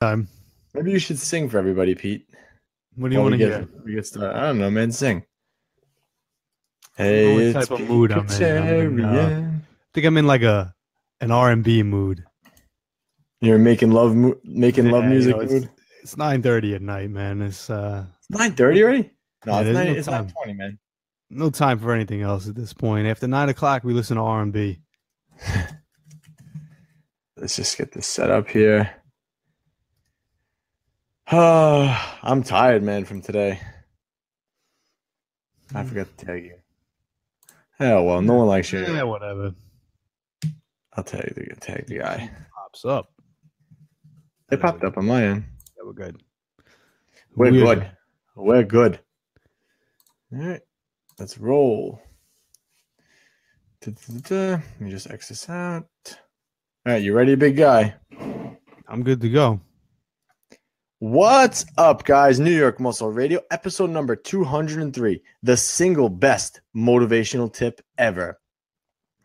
Time. Maybe you should sing for everybody, Pete. What do you want to hear? We get started. I don't know, man. Sing. I don't know Hey, what it's type of mood I'm in. I think I'm in like an R&B mood. You're making love music mood. It's 9:30 at night, man. It's 9:30 already? No, yeah, it's 9:20, man. No time for anything else at this point. After 9 o'clock, we listen to R&B. Let's just get this set up here. I'm tired, man, from today. I forgot to tag you. Hell, well, no one likes you. Yeah, whatever. I'll tag the guy. Pops up. It popped up on my end. Yeah, we're good. We're good. We're good. All right, let's roll. Let me just X this out. All right, you ready, big guy? I'm good to go. What's up, guys? New York Muscle Radio, episode number 203, the single best motivational tip ever.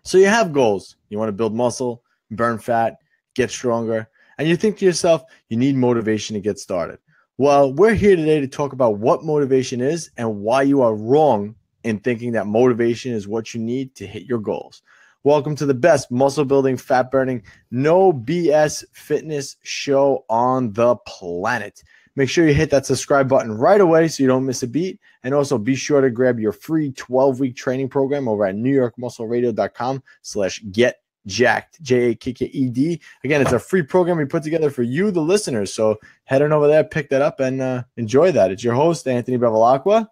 So you have goals. You want to build muscle, burn fat, get stronger, and you think to yourself, you need motivation to get started. Well, we're here today to talk about what motivation is and why you are wrong in thinking that motivation is what you need to hit your goals. Welcome to the best muscle building, fat burning, no BS fitness show on the planet. Make sure you hit that subscribe button right away so you don't miss a beat. And also be sure to grab your free 12-week training program over at newyorkmuscleradio.com/getjacked, JAKKED. Again, it's a free program we put together for you, the listeners. So head on over there, pick that up, and enjoy that. It's your host, Anthony Bevilacqua,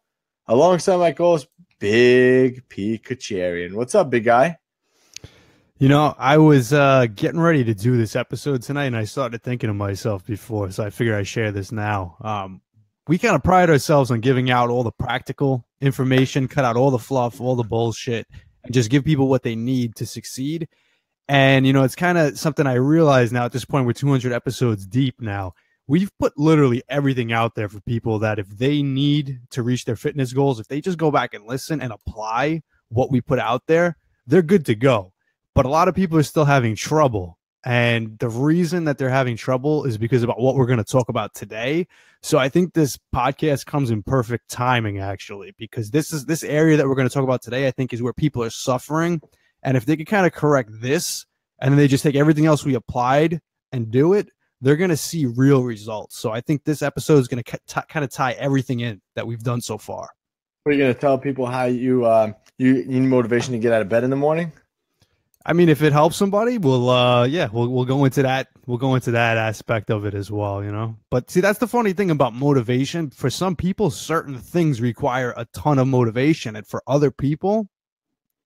alongside my co-host, Big P. Kacharian. What's up, big guy? You know, I was getting ready to do this episode tonight, and I started thinking to myself before, so I figured I'd share this now. We kind of pride ourselves on giving out all the practical information, cut out all the fluff, all the bullshit, and just give people what they need to succeed. And, you know, it's kind of something I realize now at this point, we're 200 episodes deep now. We've put literally everything out there for people that if they need to reach their fitness goals, if they just go back and listen and apply what we put out there, they're good to go. But a lot of people are still having trouble. And the reason that they're having trouble is because about what we're going to talk about today. So I think this podcast comes in perfect timing, actually, because this area that we're going to talk about today, I think, is where people are suffering. And if they can kind of correct this, and then they just take everything else we applied and do it, they're going to see real results. So I think this episode is going to kind of tie everything in that we've done so far. Are you going to tell people how you need motivation to get out of bed in the morning? I mean, if it helps somebody, we'll go into that. We'll go into that aspect of it as well, you know. But see, that's the funny thing about motivation. For some people, certain things require a ton of motivation, and for other people,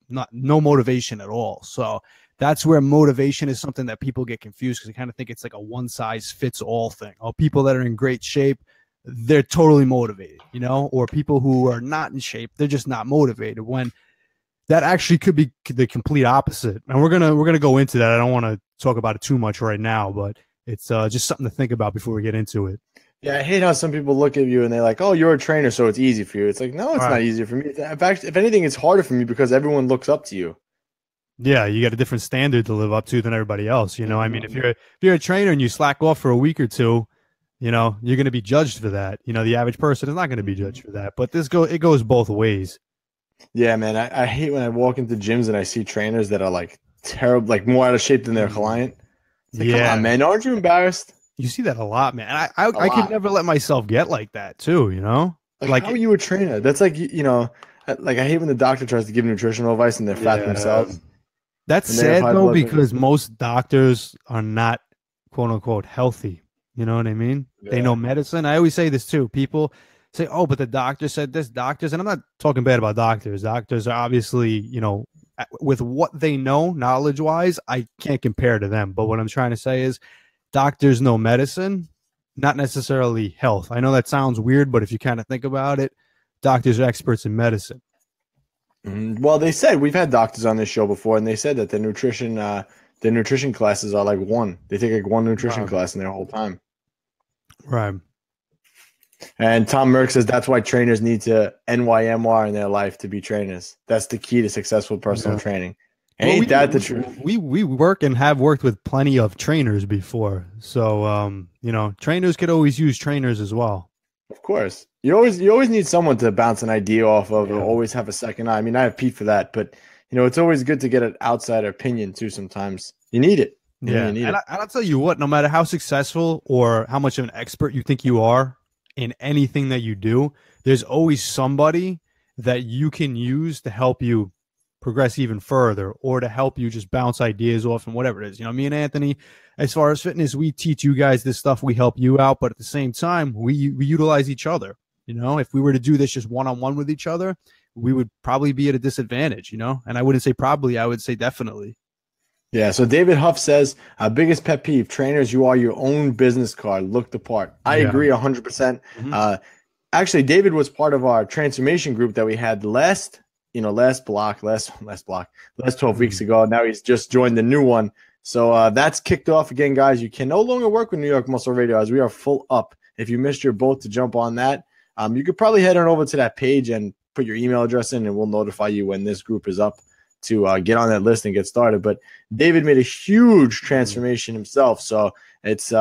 no motivation at all. So that's where motivation is something that people get confused because they kind of think it's like a one-size-fits-all thing. Oh, people that are in great shape, they're totally motivated, you know, or people who are not in shape, they're just not motivated. When that actually could be the complete opposite. And we're gonna go into that. I don't want to talk about it too much right now, but it's just something to think about before we get into it. Yeah, I hate how some people look at you and they're like, "Oh, you're a trainer, so it's easy for you." It's like, no, it's not easy for me. In fact, if anything, it's harder for me because everyone looks up to you. Yeah, you got a different standard to live up to than everybody else. You know, I mean, if you're a trainer and you slack off for a week or two, you know, you're going to be judged for that. You know, the average person is not going to be judged for that. But it goes both ways. Yeah, man, I hate when I walk into gyms and I see trainers that are like terrible, like more out of shape than their client. It's like, come on, man, aren't you embarrassed? You see that a lot, man. I could never let myself get like that too, you know? Like how are you a trainer? That's like, you know, like I hate when the doctor tries to give nutritional advice and they're fat themselves. That's sad though, because most doctors are not quote unquote healthy. You know what I mean? Yeah. They know medicine. I always say this too. People say, oh, but the doctor said this. Doctors, and I'm not talking bad about doctors. Doctors are obviously, you know, with what they know knowledge-wise, I can't compare to them. But what I'm trying to say is doctors know medicine, not necessarily health. I know that sounds weird, but if you kind of think about it, doctors are experts in medicine. Well, they said, we've had doctors on this show before, and they said that the nutrition classes are like one. They take like one nutrition class in their whole time. Right. And Tom Merck says that's why trainers need to NYMR in their life to be trainers. That's the key to successful personal training. Ain't that the truth? We work and have worked with plenty of trainers before. So, you know, trainers could always use trainers as well. Of course. You always need someone to bounce an idea off of, or Yeah. always have a second eye. I mean, I have Pete for that, but you know, it's always good to get an outside opinion too. Sometimes you need it. You know, Yeah. you need And, it. I'll tell you what, no matter how successful or how much of an expert you think you are in anything that you do, there's always somebody that you can use to help you progress even further or to help you just bounce ideas off and whatever it is. You know, me and Anthony, as far as fitness, we teach you guys this stuff, we help you out, but at the same time, we utilize each other. You know, if we were to do this just one-on-one with each other, we would probably be at a disadvantage, you know? And I wouldn't say probably, I would say definitely. Yeah. So David Huff says, biggest pet peeve: trainers, you are your own business card. Look the part. I Yeah. agree 100%. Actually, David was part of our transformation group that we had last 12 weeks ago. Now he's just joined the new one. So that's kicked off again, guys. You can no longer work with New York Muscle Radio as we are full up. If you missed your boat to jump on that, you could probably head on over to that page and put your email address in, and we'll notify you when this group is up to get on that list and get started. But David made a huge transformation himself. So it's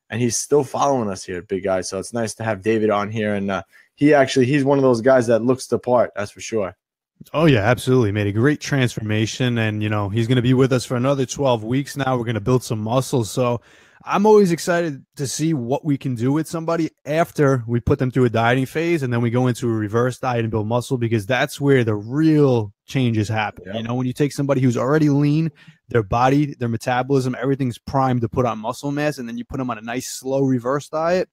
and he's still following us here at Big Guy. So it's nice to have David on here. And he's one of those guys that looks the part. That's for sure. Oh, yeah, absolutely. Made a great transformation. And, you know, he's going to be with us for another 12 weeks now. We're going to build some muscle. So I'm always excited to see what we can do with somebody after we put them through a dieting phase and then we go into a reverse diet and build muscle, because that's where the real changes happen. Yep. You know, when you take somebody who's already lean, their body, their metabolism, everything's primed to put on muscle mass, and then you put them on a nice, slow reverse diet,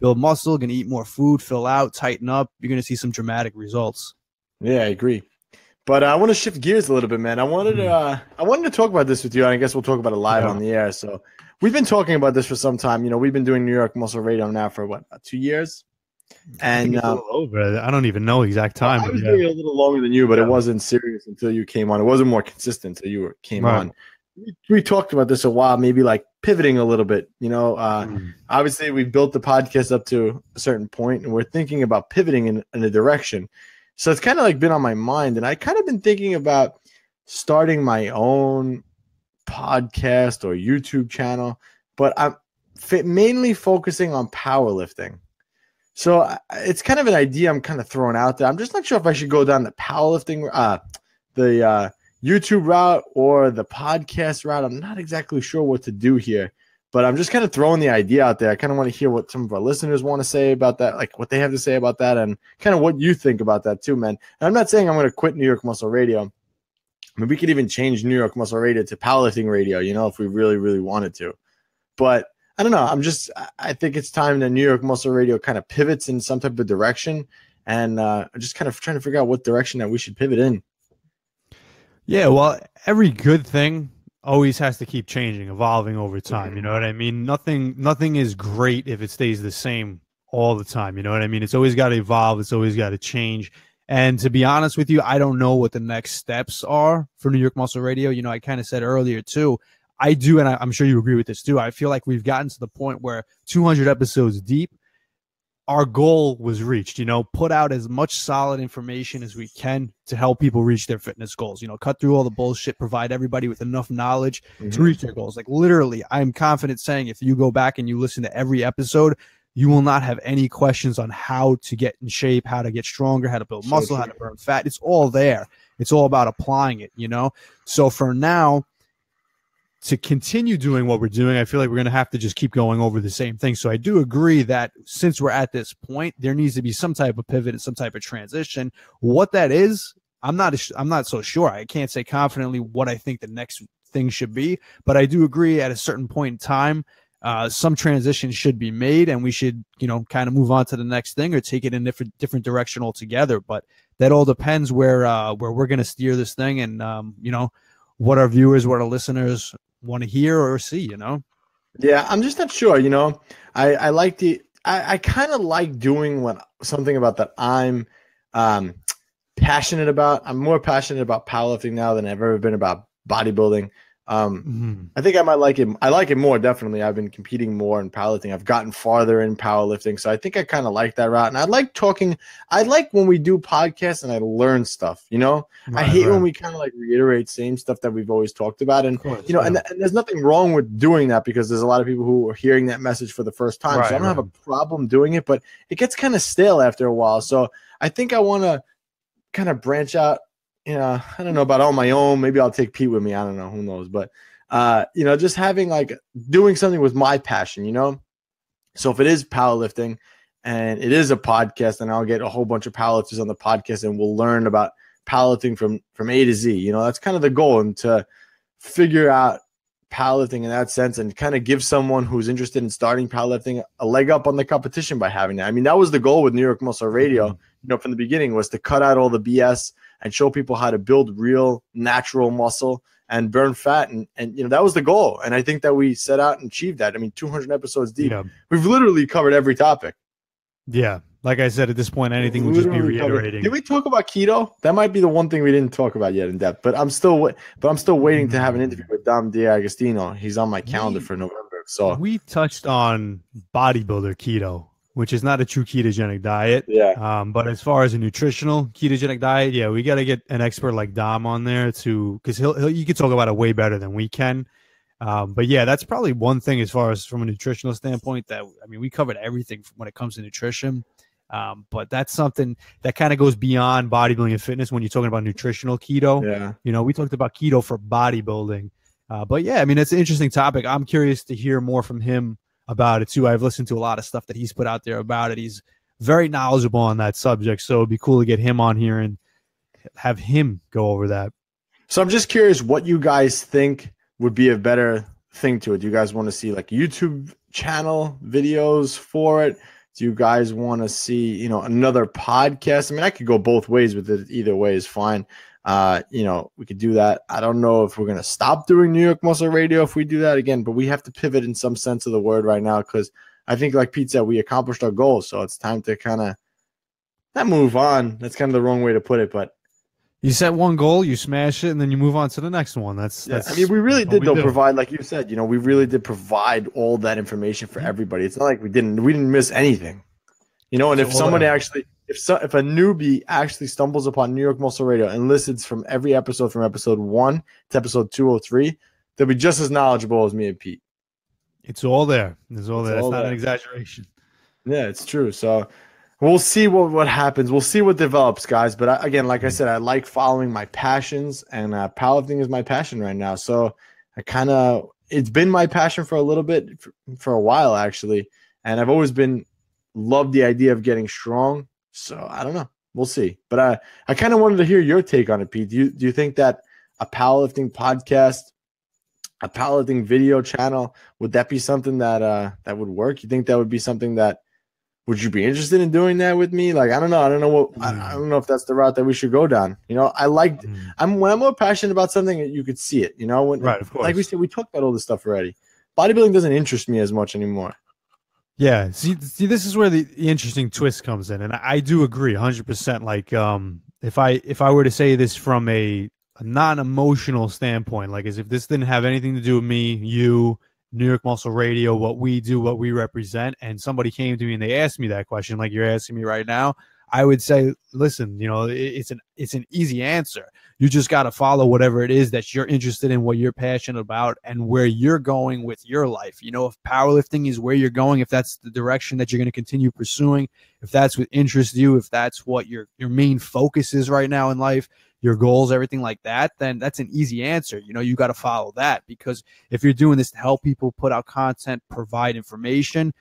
build muscle, going to eat more food, fill out, tighten up. You're going to see some dramatic results. Yeah, I agree. But I want to shift gears a little bit, man. I wanted to talk about this with you, and I guess we'll talk about it live on the air. So we've been talking about this for some time. You know, we've been doing New York Muscle Radio now for what, about 2 years? And a little over. I don't even know exact time. I was doing it a little longer than you, but it wasn't serious until you came on. It wasn't more consistent until you came on. We talked about this a while, maybe like pivoting a little bit. You know, obviously we built the podcast up to a certain point, and we're thinking about pivoting in a direction. So it's kind of like been on my mind, and I kind of been thinking about starting my own podcast or YouTube channel, but I'm mainly focusing on powerlifting. So it's kind of an idea I'm kind of throwing out there. I'm just not sure if I should go down the powerlifting, the YouTube route or the podcast route. I'm not exactly sure what to do here, but I'm just kind of throwing the idea out there. I kind of want to hear what some of our listeners want to say about that, like what they have to say about that, and kind of what you think about that too, man. And I'm not saying I'm going to quit New York Muscle Radio. I mean, we could even change New York Muscle Radio to powerlifting radio, you know, if we really, really wanted to. But I don't know. I think it's time that New York Muscle Radio kind of pivots in some type of direction, and I'm just kind of trying to figure out what direction that we should pivot in. Yeah, well, every good thing always has to keep changing, evolving over time. You know what I mean? Nothing is great if it stays the same all the time. You know what I mean? It's always got to evolve. It's always got to change. And to be honest with you, I don't know what the next steps are for New York Muscle Radio. You know, I kind of said earlier too, I do, and I'm sure you agree with this too. I feel like we've gotten to the point where 200 episodes deep, our goal was reached. You know, put out as much solid information as we can to help people reach their fitness goals. You know, cut through all the bullshit, provide everybody with enough knowledge to reach their goals. Like literally, I'm confident saying if you go back and you listen to every episode, you will not have any questions on how to get in shape, how to get stronger, how to build muscle, how to burn fat. It's all there. It's all about applying it, you know? So for now, to continue doing what we're doing, I feel like we're going to have to just keep going over the same thing. So I do agree that since we're at this point, there needs to be some type of pivot and some type of transition. What that is, I'm not so sure. I can't say confidently what I think the next thing should be, but I do agree at a certain point in time, some transition should be made, and we should, you know, kind of move on to the next thing or take it in a different direction altogether. But that all depends where we're going to steer this thing, and you know, what our viewers, what our listeners want to hear or see, you know? Yeah, I'm just not sure, you know. I kind of like doing something about that I'm passionate about. I'm more passionate about powerlifting now than I've ever been about bodybuilding. I think I might like it. I like it more, definitely. I've been competing more in powerlifting. I've gotten farther in powerlifting. So I think I kind of like that route. And I like talking. I like when we do podcasts and I learn stuff, you know? I hate when we kind of like reiterate same stuff that we've always talked about. And, you know, and there's nothing wrong with doing that because there's a lot of people who are hearing that message for the first time. So I don't have a problem doing it, but it gets kind of stale after a while. So I think I want to kind of branch out. You know, I don't know about on my own. Maybe I'll take Pete with me. I don't know. Who knows? But, you know, just having like doing something with my passion, you know? So if it is powerlifting and it is a podcast, then I'll get a whole bunch of powerlifters on the podcast and we'll learn about powerlifting from A to Z. You know, that's kind of the goal, and to figure out powerlifting in that sense and kind of give someone who's interested in starting powerlifting a leg up on the competition by having that. I mean, that was the goal with New York Muscle Radio, you know, from the beginning, was to cut out all the BS and show people how to build real natural muscle and burn fat. And you know, that was the goal. And I think that we set out and achieved that. I mean, 200 episodes deep. Yeah. We've literally covered every topic. Yeah. Like I said, at this point, anything would just be reiterating. Did we talk about keto? That might be the one thing we didn't talk about yet in depth. But I'm still waiting to have an interview with Dom D'Agostino. He's on my calendar for November. So we touched on bodybuilder keto, which is not a true ketogenic diet. Yeah. But as far as a nutritional ketogenic diet, yeah, we got to get an expert like Dom on there because you can talk about it way better than we can. But yeah, that's probably one thing as far as from a nutritional standpoint that, I mean, we covered everything when it comes to nutrition. But that's something that kind of goes beyond bodybuilding and fitness when you're talking about nutritional keto. Yeah. You know, we talked about keto for bodybuilding. But yeah, I mean, it's an interesting topic. I'm curious to hear more from him about it too. I've listened to a lot of stuff that he's put out there about it. He's very knowledgeable on that subject. So it'd be cool to get him on here and have him go over that. So I'm just curious what you guys think would be a better thing to it. Do you guys want to see like YouTube channel videos for it? Do you guys want to see, you know, another podcast? I mean, I could go both ways with it. Either way is fine. You know, we could do that. I don't know if we're going to stop doing New York Muscle Radio if we do that again, but we have to pivot in some sense of the word right now, because I think, like Pete said, we accomplished our goals. So it's time to kind of not move on. That's kind of the wrong way to put it, but you set one goal, you smash it, and then you move on to the next one. That's I mean, we really did though provide, like you said, you know, we really did provide all that information for everybody. It's not like we didn't miss anything, you know. And if somebody actually, if a newbie actually stumbles upon New York Muscle Radio and listens from every episode from episode 1 to episode 203, they'll be just as knowledgeable as me and Pete. It's all there. It's all there. That's not an exaggeration. Yeah, it's true. So we'll see what happens. We'll see what develops, guys. But again, like I said, I like following my passions, and powerlifting is my passion right now. So it's been my passion for a little bit, for a while actually. And I've always loved the idea of getting strong. So I don't know. We'll see. But I kind of wanted to hear your take on it, Pete. Do you think that a powerlifting podcast, a powerlifting video channel, would that be something that would work? You think that would be something that, would you be interested in doing that with me? Like, I don't know. I don't know if that's the route that we should go down. You know, when I'm more passionate about something, you could see it, you know, right, of course. Like we said, we talked about all this stuff already. Bodybuilding doesn't interest me as much anymore. Yeah. See, this is where the interesting twist comes in. And I do agree 100%. Like, if I were to say this from a non-emotional standpoint, like as if this didn't have anything to do with me, you, New York Muscle Radio, what we do, what we represent, and somebody came to me and they asked me that question like you're asking me right now, I would say, listen, you know, it's an easy answer. You just got to follow whatever it is that you're interested in, what you're passionate about, and where you're going with your life. You know, if powerlifting is where you're going, if that's the direction that you're going to continue pursuing, if that's what interests you, if that's what your main focus is right now in life, your goals, everything like that, then that's an easy answer. You know, you got to follow that, because if you're doing this to help people put out content, provide information,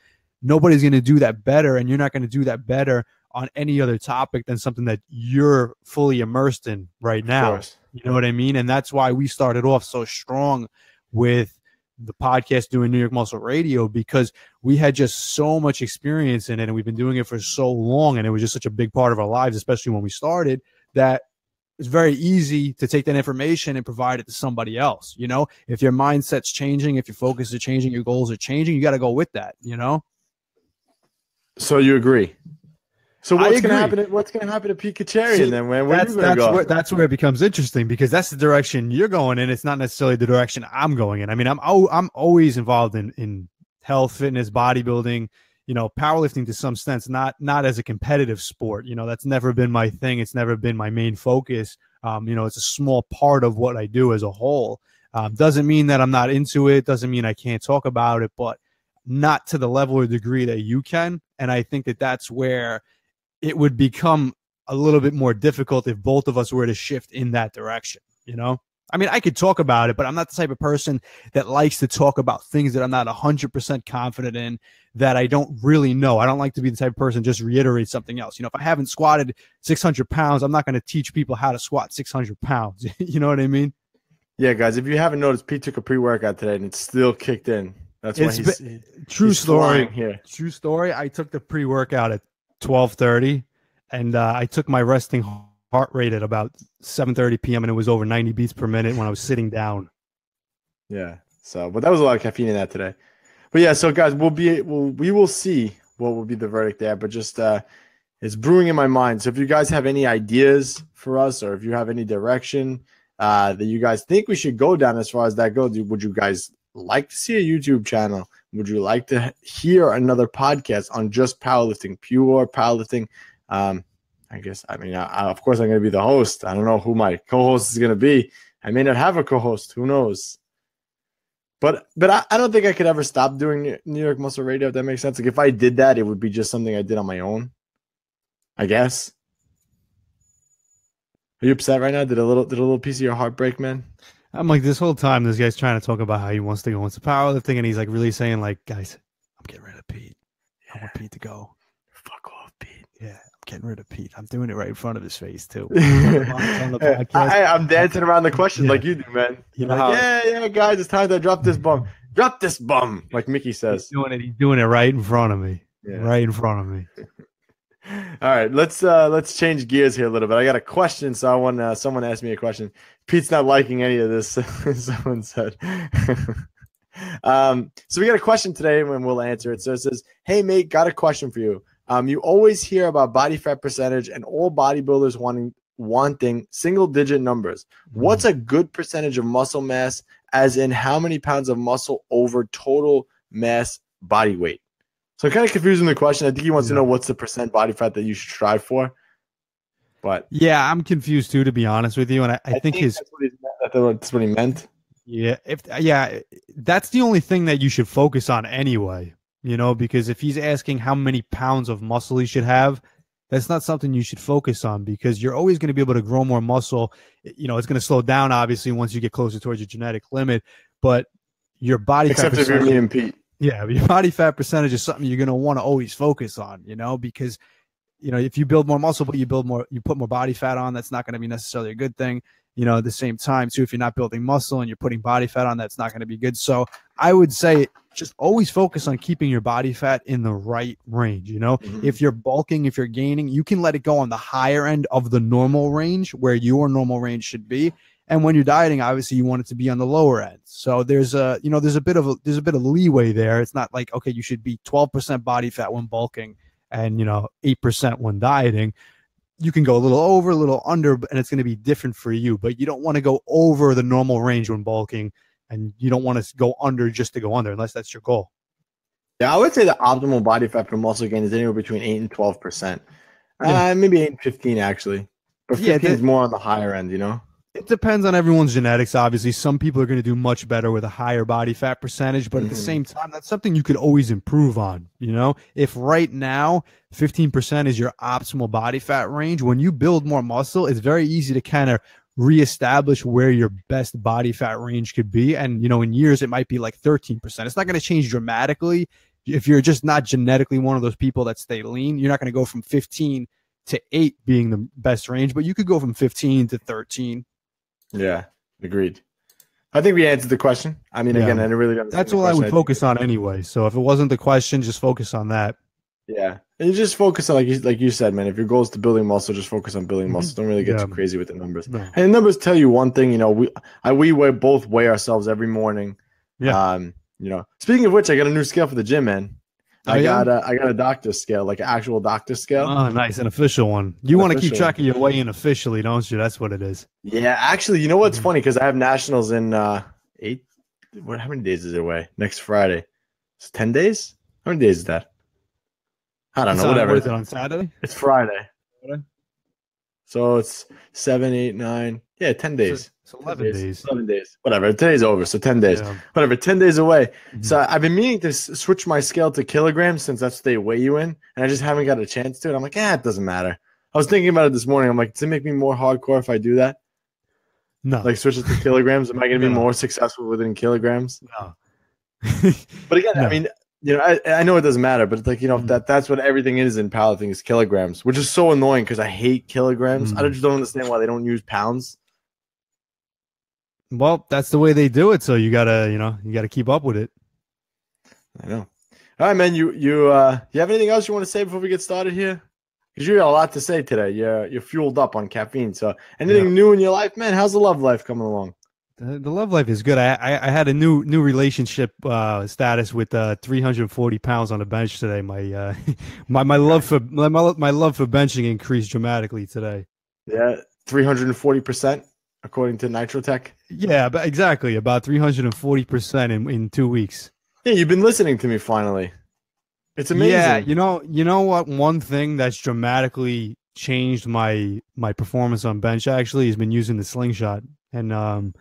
nobody's going to do that better, and you're not going to do that better on any other topic than something that you're fully immersed in right now. You know what I mean? And that's why we started off so strong with the podcast, doing New York Muscle Radio, because we had just so much experience in it, and we've been doing it for so long, and it was just such a big part of our lives, especially when we started, that it's very easy to take that information and provide it to somebody else. You know, if your mindset's changing, if your focus is changing, your goals are changing, you got to go with that, you know? So you agree? So what's gonna happen? What's gonna happen to Pete Kacharian then? Where are you gonna go? That's where it becomes interesting, because that's the direction you're going in. It's not necessarily the direction I'm going in. I mean, I'm always involved in health, fitness, bodybuilding, powerlifting to some sense, not as a competitive sport. That's never been my thing. It's never been my main focus. It's a small part of what I do as a whole. Doesn't mean that I'm not into it. Doesn't mean I can't talk about it, but not to the level or degree that you can. And I think that that's where it would become a little bit more difficult if both of us were to shift in that direction. I mean, I could talk about it, but I'm not the type of person that likes to talk about things that I'm not 100% confident in, that I don't really know. I don't like to be the type of person just reiterate something else. If I haven't squatted 600 pounds, I'm not going to teach people how to squat 600 pounds. You know what I mean? Yeah, guys, if you haven't noticed, Pete took a pre-workout today and it's still kicked in. That's why he's true story here. True story. I took the pre-workout at 12:30, and I took my resting heart rate at about 7:30 p.m. and it was over 90 beats per minute when I was sitting down. Yeah. So, but that was a lot of caffeine in that today. But yeah, so guys, we will see what will be the verdict there. But just it's brewing in my mind. So if you guys have any ideas for us, or if you have any direction that you guys think we should go down as far as that goes, would you guys like to see a YouTube channel? Would you like to hear another podcast on just powerlifting, pure powerlifting? I guess, of course, I'm going to be the host. I don't know who my co-host is going to be. I may not have a co-host. Who knows? But I don't think I could ever stop doing New York Muscle Radio, if that makes sense. Like, if I did that, it would be just something I did on my own, I guess. Are you upset right now? Did a little piece of your heart break, man? I'm like, this whole time, this guy's trying to talk about how he wants to go into powerlifting, and he's like really saying, like, guys, I'm getting rid of Pete. I want Pete to go. Fuck off, Pete. Yeah, I'm getting rid of Pete. I'm doing it right in front of his face, too. On the podcast. I'm dancing around the question like you do, man. Yeah, guys, it's time to drop this bum. Drop this bum, like Mickey says. He's doing it right in front of me. Yeah. Right in front of me. All right, let's change gears here a little bit. I got a question, so I want someone asked me a question. Pete's not liking any of this. Someone said. So we got a question today, and we'll answer it. So it says, "Hey mate, got a question for you. You always hear about body fat percentage and all bodybuilders wanting single-digit numbers. What's a good percentage of muscle mass, as in how many pounds of muscle over total mass body weight?" So I'm kind of confusing the question. I think he wants to know what's the percent body fat that you should strive for. But yeah, I'm confused too, to be honest with you. And I think that's what he meant. Yeah, that's the only thing that you should focus on anyway. Because if he's asking how many pounds of muscle he should have, that's not something you should focus on, because you're always going to be able to grow more muscle. It's going to slow down, obviously, once you get closer towards your genetic limit. But your body fat, except if you're me and Pete. Yeah, your body fat percentage is something you're going to want to always focus on, because, if you build more muscle, but you put more body fat on, that's not going to be necessarily a good thing. At the same time, too, if you're not building muscle and you're putting body fat on, that's not going to be good. So I would say just always focus on keeping your body fat in the right range. If you're bulking, if you're gaining, you can let it go on the higher end of the normal range, where your normal range should be. And when you're dieting, obviously you want it to be on the lower end. So there's a bit of leeway there. It's not like, okay, you should be 12% body fat when bulking and 8% when dieting. You can go a little over, a little under, and it's going to be different for you. But you don't want to go over the normal range when bulking, and you don't want to go under just to go under, unless that's your goal. Yeah, I would say the optimal body fat for muscle gain is anywhere between 8 and 12%. Maybe 8 and 15 actually, but 15 is more on the higher end. It depends on everyone's genetics. Obviously, some people are going to do much better with a higher body fat percentage, but at the same time, that's something you could always improve on. If right now 15% is your optimal body fat range, when you build more muscle, it's very easy to kind of reestablish where your best body fat range could be. And, in years, it might be like 13%. It's not going to change dramatically. If you're just not genetically one of those people that stay lean, you're not going to go from 15 to 8 being the best range, but you could go from 15 to 13. Yeah, agreed. I think we answered the question. Again, I really don't. That's all I would focus on anyway. So if it wasn't the question, just focus on that. Yeah, and you just focus on like you said, man. If your goal is to building muscle, just focus on building muscle. Don't really get too crazy with the numbers. No. And the numbers tell you one thing. We both weigh ourselves every morning. Yeah. Speaking of which, I got a new scale for the gym, man. Oh, yeah? I got a doctor scale, like an actual doctor scale. Oh, nice. An official one. You An want to keep official one. track of your weigh-in officially, don't you? That's what it is. Yeah, actually, you know what's Mhm. funny? Because I have nationals in eight. How many days is it away? Next Friday. It's 10 days? How many days is that? I don't It's know. on, Whatever. what is it, on Saturday? It's Friday. Saturday? So it's 7, 8, 9. Yeah, 10 days. It's 10 11 days. days. 11 days. Whatever. Today's over. So 10 days. Yeah. Whatever. 10 days away. Mhm. So I've been meaning to switch my scale to kilograms since that's what they weigh you in. And I just haven't got a chance to. And I'm like, it doesn't matter. I was thinking about it this morning. I'm like, does it make me more hardcore if I do that? No. Like switch it to kilograms? Am I going to be No. more successful within kilograms? No. But again, No. I mean, I know it doesn't matter, but it's like, Mhm. that's what everything is in powerlifting is kilograms, which is so annoying because I hate kilograms. I Mhm. just don't understand why they don't use pounds. Well, that's the way they do it. So you gotta keep up with it. I know. All right, man. You have anything else you want to say before we get started here? Because you got a lot to say today. You're fueled up on caffeine. So anything new in your life, man? How's the love life coming along? The love life is good. I had a new relationship status with 340 pounds on the bench today. My my love for my love for benching increased dramatically today. Yeah, 340% according to Nitrotech. Yeah, but exactly about 340% in 2 weeks. Yeah, you've been listening to me finally. It's amazing. Yeah, you know what? One thing that's dramatically changed my performance on bench actually has been using the slingshot, and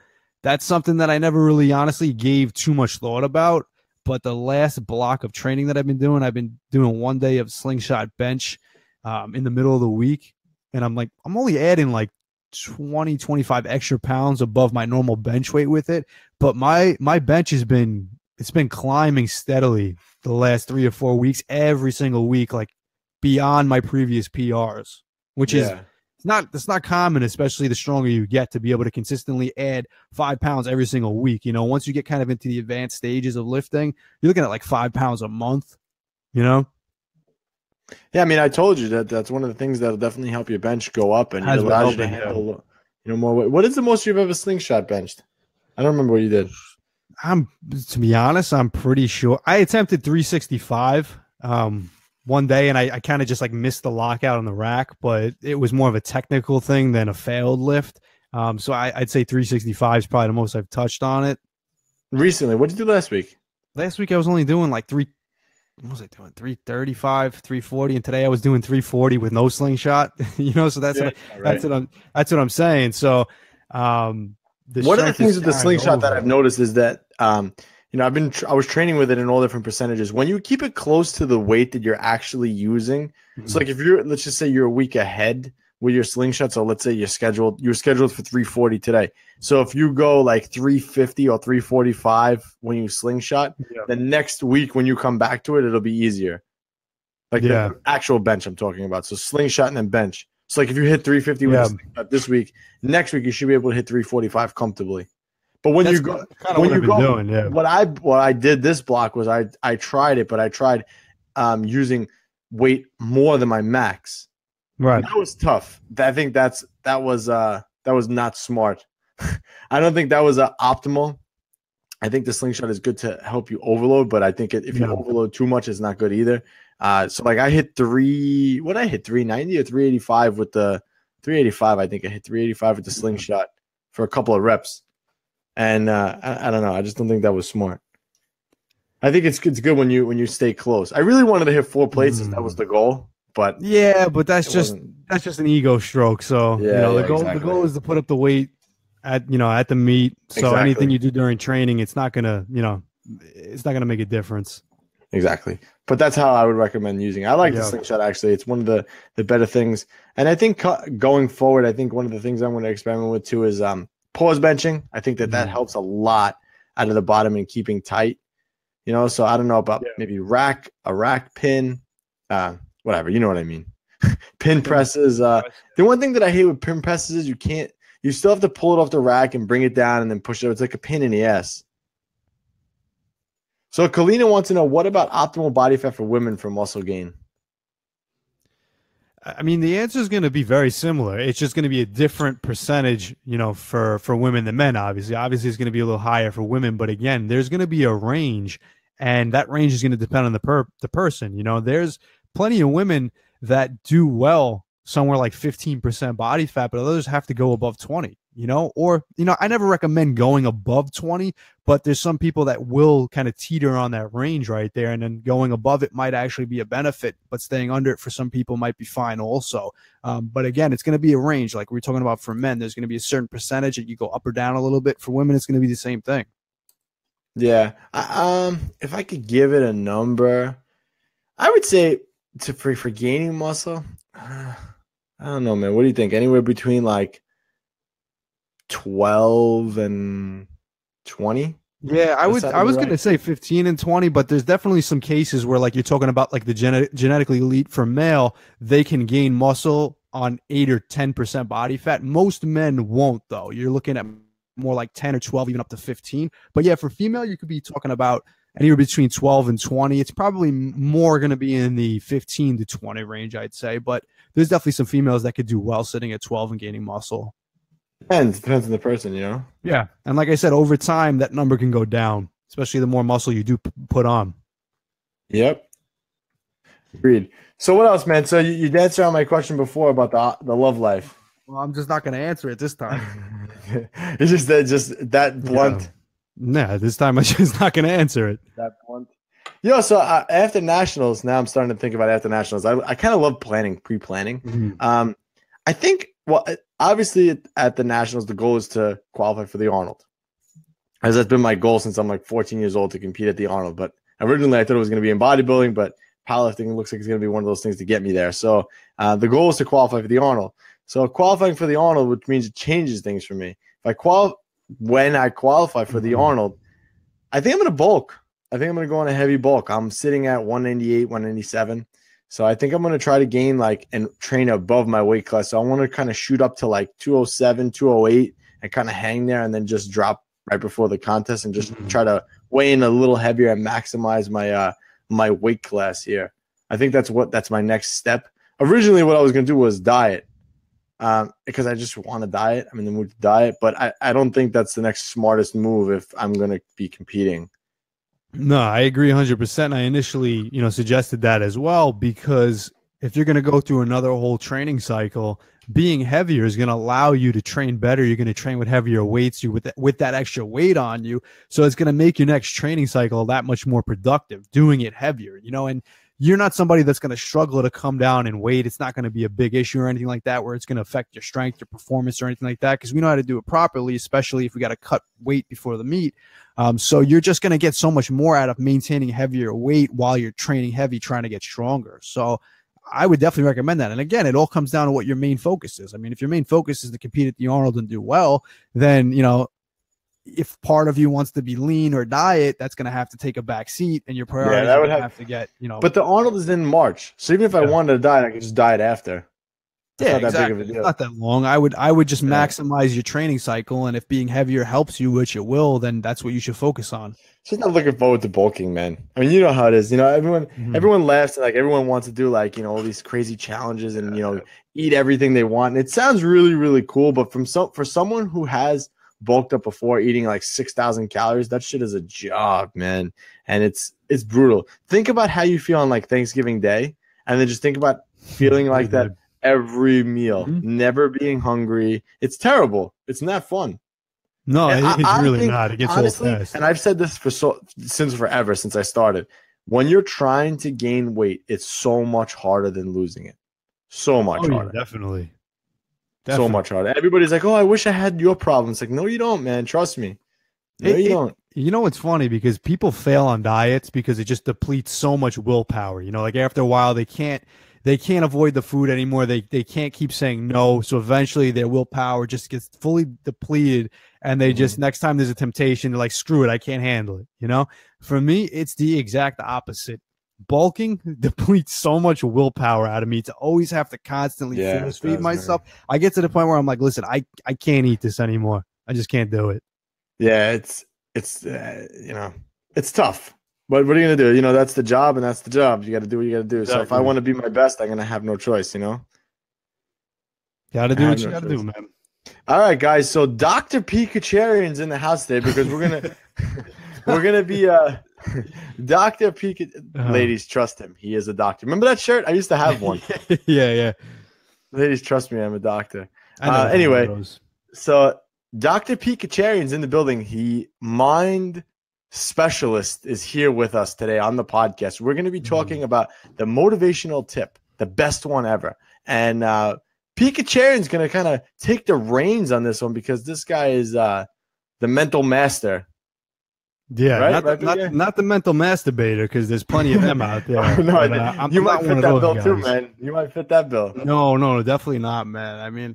that's something that I never really honestly gave too much thought about. But the last block of training that I've been doing 1 day of slingshot bench in the middle of the week, and I'm only adding like 20, 25 extra pounds above my normal bench weight with it, but my bench it's been climbing steadily the last 3 or 4 weeks, every single week, like beyond my previous PRs, which is it's not common, especially the stronger you get, to be able to consistently add 5 pounds every single week. Once you get kind of into the advanced stages of lifting, you're looking at like 5 pounds a month, Yeah, I mean, I told you that's one of the things that'll definitely help your bench go up, and it allows you to handle, more weight. What is the most you've ever slingshot benched? I don't remember what you did. To be honest, I'm pretty sure I attempted 365 one day, and I kind of just like missed the lockout on the rack, but it was more of a technical thing than a failed lift. So I'd say 365 is probably the most I've touched on it. Recently, what did you do last week? Last week I was only doing like what was I doing? 335, 340, and today I was doing 340 with no slingshot. So that's what I'm saying. So one of the things with the slingshot that I've noticed is that I was training with it in all different percentages. When you keep it close to the weight that you're actually using, so like if let's just say you're a week ahead with your slingshot. So let's say you're scheduled for 340 today. So if you go like 350 or 345 when you slingshot, the next week when you come back to it, it'll be easier. Like the actual bench I'm talking about. So slingshot and then bench. So like if you hit 350 with a slingshot this week, next week you should be able to hit 345 comfortably. But when you go, what I did this block was I tried it, but I tried using weight more than my max. Right. That was tough. I think that was not smart. I don't think that was optimal. I think the slingshot is good to help you overload, but I think if you overload too much, it's not good either. So like I hit 390 or 385 with the 385. I think I hit 385 with the slingshot for a couple of reps. And I don't know. I just don't think that was smart. I think it's good when you stay close. I really wanted to hit 4 plates. That was the goal. But but that's just an ego stroke. So the goal is to put up the weight at the meet. So anything you do during training, it's not gonna make a difference. Exactly. But that's how I would recommend using it. I like the slingshot actually. It's one of the better things. And I think going forward, I think one of the things I'm going to experiment with too is pause benching. I think that helps a lot out of the bottom and keeping tight. So I don't know about maybe a rack pin, whatever. You know what I mean? Pin presses. The one thing that I hate with pin presses is you still have to pull it off the rack and bring it down and then push it up. It's like a pain in the ass. So Kalina wants to know, what about optimal body fat for women for muscle gain? I mean, the answer is going to be very similar. It's just going to be a different percentage, for women than men, obviously. Obviously, it's going to be a little higher for women. But again, there's going to be a range And that range is going to depend on the person. You know, there's plenty of women that do well somewhere like 15% body fat, but others have to go above 20, you know, or, you know, I never recommend going above 20, but there's some people that will kind of teeter on that range right there. And then going above it might actually be a benefit, but staying under it for some people might be fine also. But again, it's going to be a range. Like we're talking about for men, there's going to be a certain percentage that you go up or down a little bit. For women, it's going to be the same thing. Yeah. If I could give it a number, I would say for gaining muscle, I don't know, man. What do you think? Anywhere between like 12 and 20? Yeah, I was going to say 15 and 20, but there's definitely some cases where, like you're talking about, like the genetically elite for male, they can gain muscle on 8 or 10% body fat. Most men won't, though. You're looking at more like 10 or 12, even up to 15. But yeah, for female, you could be talking about anywhere between 12 and 20. It's probably more going to be in the 15 to 20 range, I'd say. But there's definitely some females that could do well sitting at 12 and gaining muscle. Depends on the person, you know? Yeah. And like I said, over time, that number can go down, especially the more muscle you do put on. Yep. Agreed. So what else, man? So you answered on my question before about the love life. Well, I'm just not going to answer it this time. It's just that blunt. Nah, this time I'm just not going to answer it. That blunt. Yo, so after nationals, now I'm starting to think about after nationals. I kind of love pre-planning. Mm-hmm. I think, well, obviously at the nationals, the goal is to qualify for the Arnold. As that's been my goal since I'm like 14 years old to compete at the Arnold. But originally I thought it was going to be in bodybuilding, but powerlifting looks like it's going to be one of those things to get me there. So the goal is to qualify for the Arnold. So qualifying for the Arnold, which means it changes things for me. When I qualify for the Arnold, I think I'm going to bulk. I think I'm going to go on a heavy bulk. I'm sitting at 198, 197. So I think I'm going to try to gain and train above my weight class. So I want to kind of shoot up to like 207, 208 and kind of hang there and then just drop right before the contest and just try to weigh in a little heavier and maximize my my weight class here. I think that's my next step. Originally, what I was going to do was diet. Because I just want to diet. I'm in the mood to diet, but I don't think that's the next smartest move if I'm going to be competing. No, I agree 100%. I initially, suggested that as well, because if you're going to go through another whole training cycle, being heavier is going to allow you to train better. You're going to train with heavier weights, with that extra weight on you. So it's going to make your next training cycle that much more productive, doing it heavier, and you're not somebody that's going to struggle to come down in weight. It's not going to be a big issue or anything like that where it's going to affect your strength, your performance, or anything like that, because we know how to do it properly, especially if we got to cut weight before the meet. So you're just going to get so much more out of maintaining heavier weight while you're training heavy, trying to get stronger. So I would definitely recommend that. And again, it all comes down to what your main focus is. I mean, if your main focus is to compete at the Arnold and do well, then, if part of you wants to be lean or diet, that's going to have to take a back seat, and your priority would have to get, But the Arnold is in March, so even if I wanted to diet, I could just diet after. It's not that big of a deal. It's not that long. I would just maximize your training cycle, and if being heavier helps you, which it will, then that's what you should focus on. Just not looking forward to bulking, man. I mean, you know how it is. Everyone laughs, and everyone wants to do all these crazy challenges and eat everything they want. And it sounds really, really cool, but for someone who has bulked up before, eating 6,000 calories, that shit is a job, man. And it's brutal. Think about how you feel on Thanksgiving Day, and then just think about feeling like that every meal, never being hungry. It's terrible. It's not fun. No, it's really not. It gets honestly, old fast. And I've said this since forever, since I started. When you're trying to gain weight, it's so much harder than losing it. So much harder. Definitely. So much harder. Everybody's like, "Oh, I wish I had your problem." It's like, no, you don't, man. Trust me. No, you don't. It's funny because people fail on diets because it just depletes so much willpower. After a while, they can't avoid the food anymore. They can't keep saying no. So eventually their willpower just gets fully depleted, and they just, next time there's a temptation, they're like, screw it, I can't handle it. For me, it's the exact opposite. Bulking depletes so much willpower out of me to always have to constantly force feed myself. Man. I get to the point where I'm like, listen, I can't eat this anymore. I just can't do it. Yeah, it's tough. But what are you going to do? That's the job, and that's the job. You got to do what you got to do. Exactly. So if I want to be my best, I'm going to have no choice, Got to do what you got to do, man. All right, guys. So Dr. P. Kacharian's in the house today because we're going to be Dr. Pikachu. Ladies, trust him. He is a doctor. Remember that shirt? I used to have one. Yeah. Ladies, trust me. I'm a doctor. I know Anyway, so Dr. Pikacharian's in the building. He mind specialist is here with us today on the podcast. We're going to be talking about the motivational tip, the best one ever. And Pikacharian's going to kind of take the reins on this one because this guy is the mental master. Yeah, right? Not the mental masturbator, because there's plenty of them out there. You might fit that bill too, man. You might fit that bill. No, definitely not, man. I mean,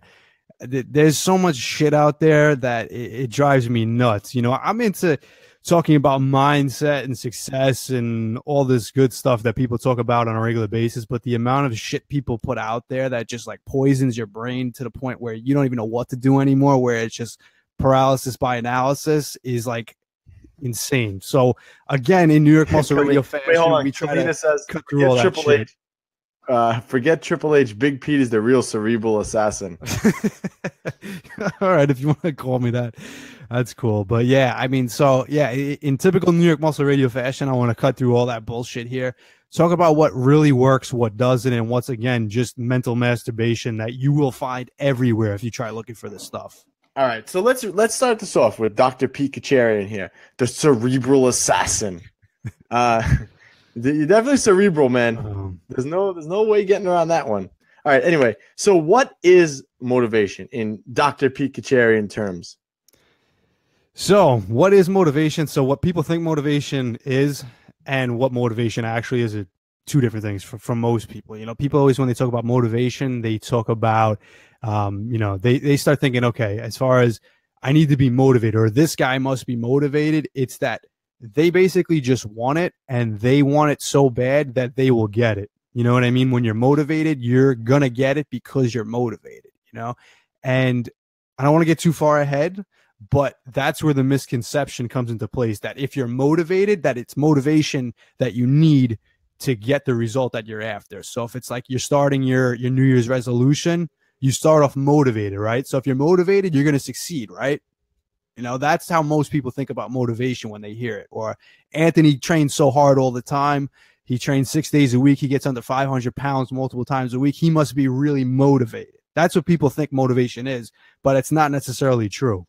there's so much shit out there that it drives me nuts. You know, I'm into talking about mindset and success and all this good stuff that people talk about on a regular basis, but the amount of shit people put out there that just like poisons your brain to the point where you don't even know what to do anymore, where it's just paralysis by analysis, is like insane. So again, in New York Muscle Radio fashion, we try to cut through all that shit. Forget Triple H. Big Pete is the real cerebral assassin. All right, if you want to call me that, that's cool. But yeah, I mean, so yeah, in typical New York Muscle Radio fashion, I want to cut through all that bullshit here. Talk about what really works, what doesn't, and what's, again, just mental masturbation that you will find everywhere if you try looking for this stuff. All right, so let's start this off with Dr. Pikacharian here, the cerebral assassin. You're definitely cerebral, man. There's no way getting around that one. All right, anyway, so what is motivation in Dr. Pikacharian terms? So what is motivation? So what people think motivation is and what motivation actually is are two different things for most people. You know, people always, when they talk about motivation, they talk about, you know, they start thinking, okay, as far as I need to be motivated or this guy must be motivated, it's that they basically just want it, and they want it so bad that they will get it. You know what I mean? When you're motivated, you're going to get it because you're motivated, you know? And I don't want to get too far ahead, but that's where the misconception comes into place, that if you're motivated, that it's motivation that you need to get the result that you're after. So if it's like you're starting your New Year's resolution, you start off motivated, right? So if you're motivated, you're going to succeed, right? You know, that's how most people think about motivation when they hear it. Or Anthony trains so hard all the time. He trains 6 days a week. He gets under 500 pounds multiple times a week. He must be really motivated. That's what people think motivation is, but it's not necessarily true.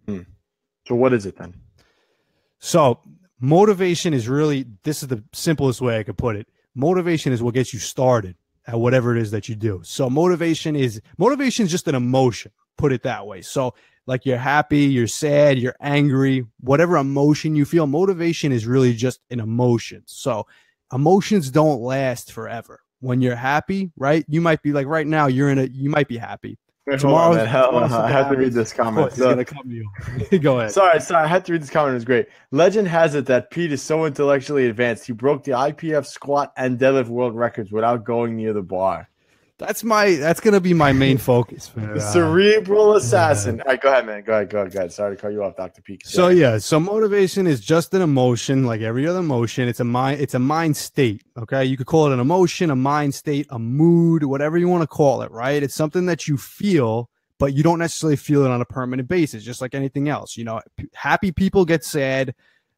So what is it then? So motivation is really, this is the simplest way I could put it. Motivation is what gets you started at whatever it is that you do. So motivation is just an emotion, put it that way. So like you're happy, you're sad, you're angry, whatever emotion you feel, motivation is really just an emotion. So emotions don't last forever. When you're happy, right? You might be like right now, you might be happy. Tomorrow, I have to read this comment. He's gonna come to you. Go ahead. Sorry, I had to read this comment. It was great. Legend has it that Pete is so intellectually advanced, he broke the IPF squat and deadlift world records without going near the bar. That's gonna be my main focus. The cerebral assassin. All right, go ahead, man. Go ahead. Sorry to cut you off, Dr. Pete. So motivation is just an emotion, like every other emotion. It's a mind state. Okay, you could call it an emotion, a mind state, a mood, whatever you want to call it. Right? It's something that you feel, but you don't necessarily feel it on a permanent basis, just like anything else. You know, happy people get sad.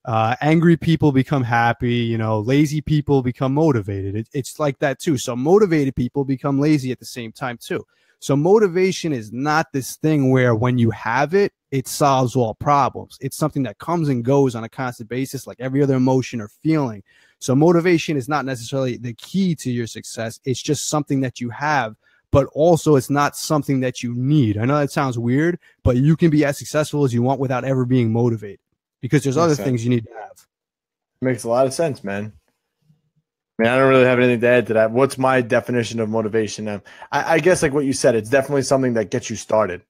Angry people become happy, you know, lazy people become motivated. It's like that too. So motivated people become lazy at the same time too. So motivation is not this thing where when you have it, it solves all problems. It's something that comes and goes on a constant basis, like every other emotion or feeling. So motivation is not necessarily the key to your success. It's just something that you have, but also it's not something that you need. I know that sounds weird, but you can be as successful as you want without ever being motivated. Because there's other things you need to have. Makes a lot of sense, man. I mean, I don't really have anything to add to that. What's my definition of motivation? I guess like what you said, it's definitely something that gets you started.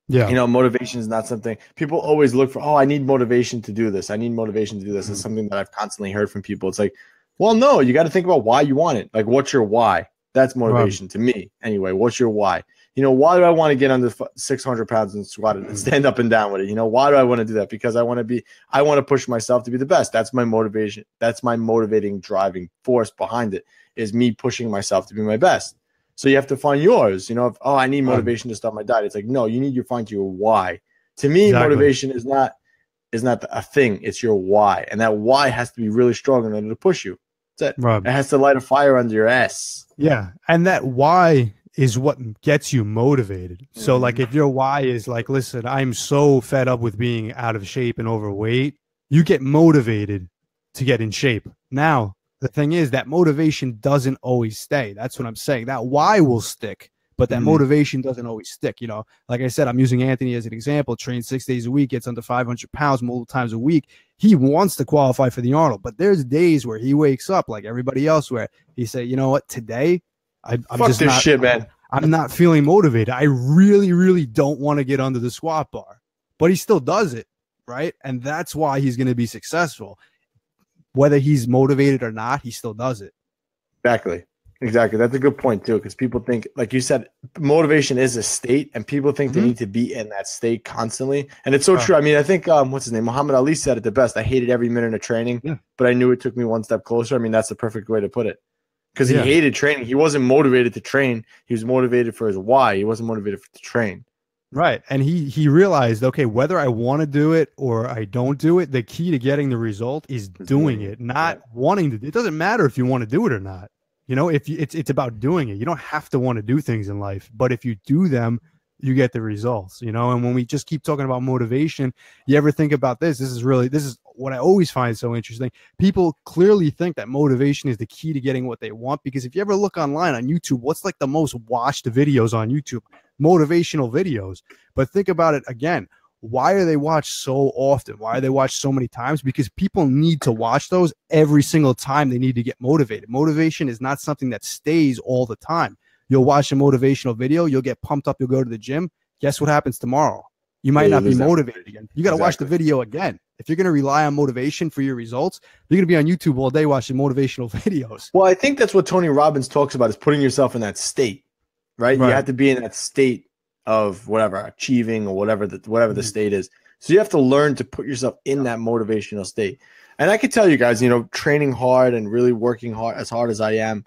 Yeah. You know, motivation is not something people always look for. Oh, I need motivation to do this. I need motivation to do this. It's something that I've constantly heard from people. It's like, well, no, you got to think about why you want it. Like, what's your why? That's motivation to me. Anyway, what's your why? You know, why do I want to get under 600 pounds and squat it and stand up and down with it? You know, why do I want to do that? Because I want to push myself to be the best. That's my motivation. That's my motivating driving force behind it, is me pushing myself to be my best. So you have to find yours. You know, I need motivation to start my diet. It's like, no, you need to find your why. To me, motivation is not is not a thing. It's your why. And that why has to be really strong in order to push you. That's it. Right. It has to light a fire under your ass. Yeah. And that why is what gets you motivated. So like if your why is like, listen, I'm so fed up with being out of shape and overweight, you get motivated to get in shape. Now, the thing is that motivation doesn't always stay. That's what I'm saying. That why will stick, but that motivation doesn't always stick. You know, like I said, I'm using Anthony as an example. Trains 6 days a week, gets under 500 pounds multiple times a week. He wants to qualify for the Arnold, but there's days where he wakes up like everybody else where he say, you know what, today I'm Fuck just this not, shit, man. I'm not feeling motivated. I really, really don't want to get under the squat bar, but he still does it, right? And that's why he's going to be successful. Whether he's motivated or not, he still does it. Exactly. That's a good point too, because people think, like you said, motivation is a state, and people think they need to be in that state constantly. And it's so true. I mean, I think what's his name? Muhammad Ali said it the best. I hated every minute of training, but I knew it took me one step closer. I mean, that's the perfect way to put it. Because he hated training. He wasn't motivated to train. He was motivated for his why. He wasn't motivated to train. Right. And he realized, okay, whether I want to do it or I don't do it, the key to getting the result is doing it, not wanting to. It doesn't matter if you want to do it or not. You know, if it's about doing it. You don't have to want to do things in life, but if you do them, you get the results, you know. And when we just keep talking about motivation, you ever think about this? This is what I always find so interesting. People clearly think that motivation is the key to getting what they want, because if you ever look online on YouTube, what's like the most watched videos on YouTube? Motivational videos. But think about it again. Why are they watched so often? Why are they watched so many times? Because people need to watch those every single time they need to get motivated. Motivation is not something that stays all the time. You'll watch a motivational video, you'll get pumped up, you'll go to the gym. Guess what happens tomorrow? You might not be motivated again. You got to watch the video again. If you're going to rely on motivation for your results, you're going to be on YouTube all day watching motivational videos. Well, I think that's what Tony Robbins talks about, is putting yourself in that state, right? You have to be in that state of whatever, achieving or whatever the state is. So you have to learn to put yourself in that motivational state. And I can tell you guys, you know, training hard and really working hard as I am,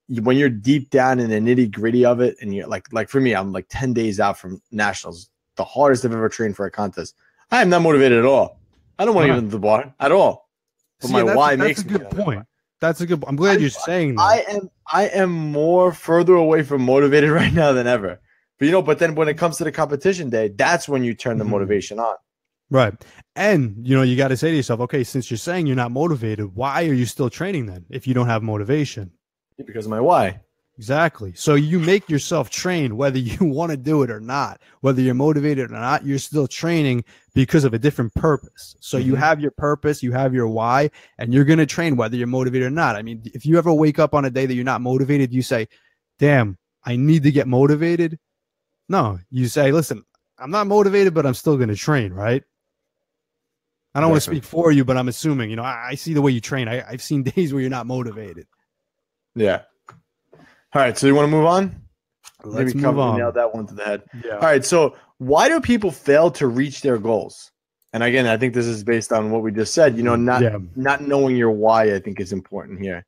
when you're deep down in the nitty gritty of it, and you're like for me, I'm like 10 days out from nationals, the hardest I've ever trained for a contest. I am not motivated at all. I don't want to get into the bar at all. But my why makes me. That's a good point. That's a good. I'm glad you're saying that. I am more further away from motivated right now than ever. But, you know, but then when it comes to the competition day, that's when you turn the motivation on. Right. And, you know, you got to say to yourself, okay, since you're saying you're not motivated, why are you still training then if you don't have motivation? Because of my why. Exactly. So you make yourself train whether you want to do it or not. Whether you're motivated or not, you're still training because of a different purpose. So you have your purpose, you have your why, and you're going to train whether you're motivated or not. I mean, if you ever wake up on a day that you're not motivated, you say, damn, I need to get motivated. No, you say, listen, I'm not motivated, but I'm still going to train, right? I don't want to speak for you, but I'm assuming, you know, I see the way you train. I've seen days where you're not motivated. Yeah. All right. So you want to move on? Let's move on. Nailed that one to the head. Yeah. All right. So why do people fail to reach their goals? And again, I think this is based on what we just said. You know, not knowing your why, I think, is important here.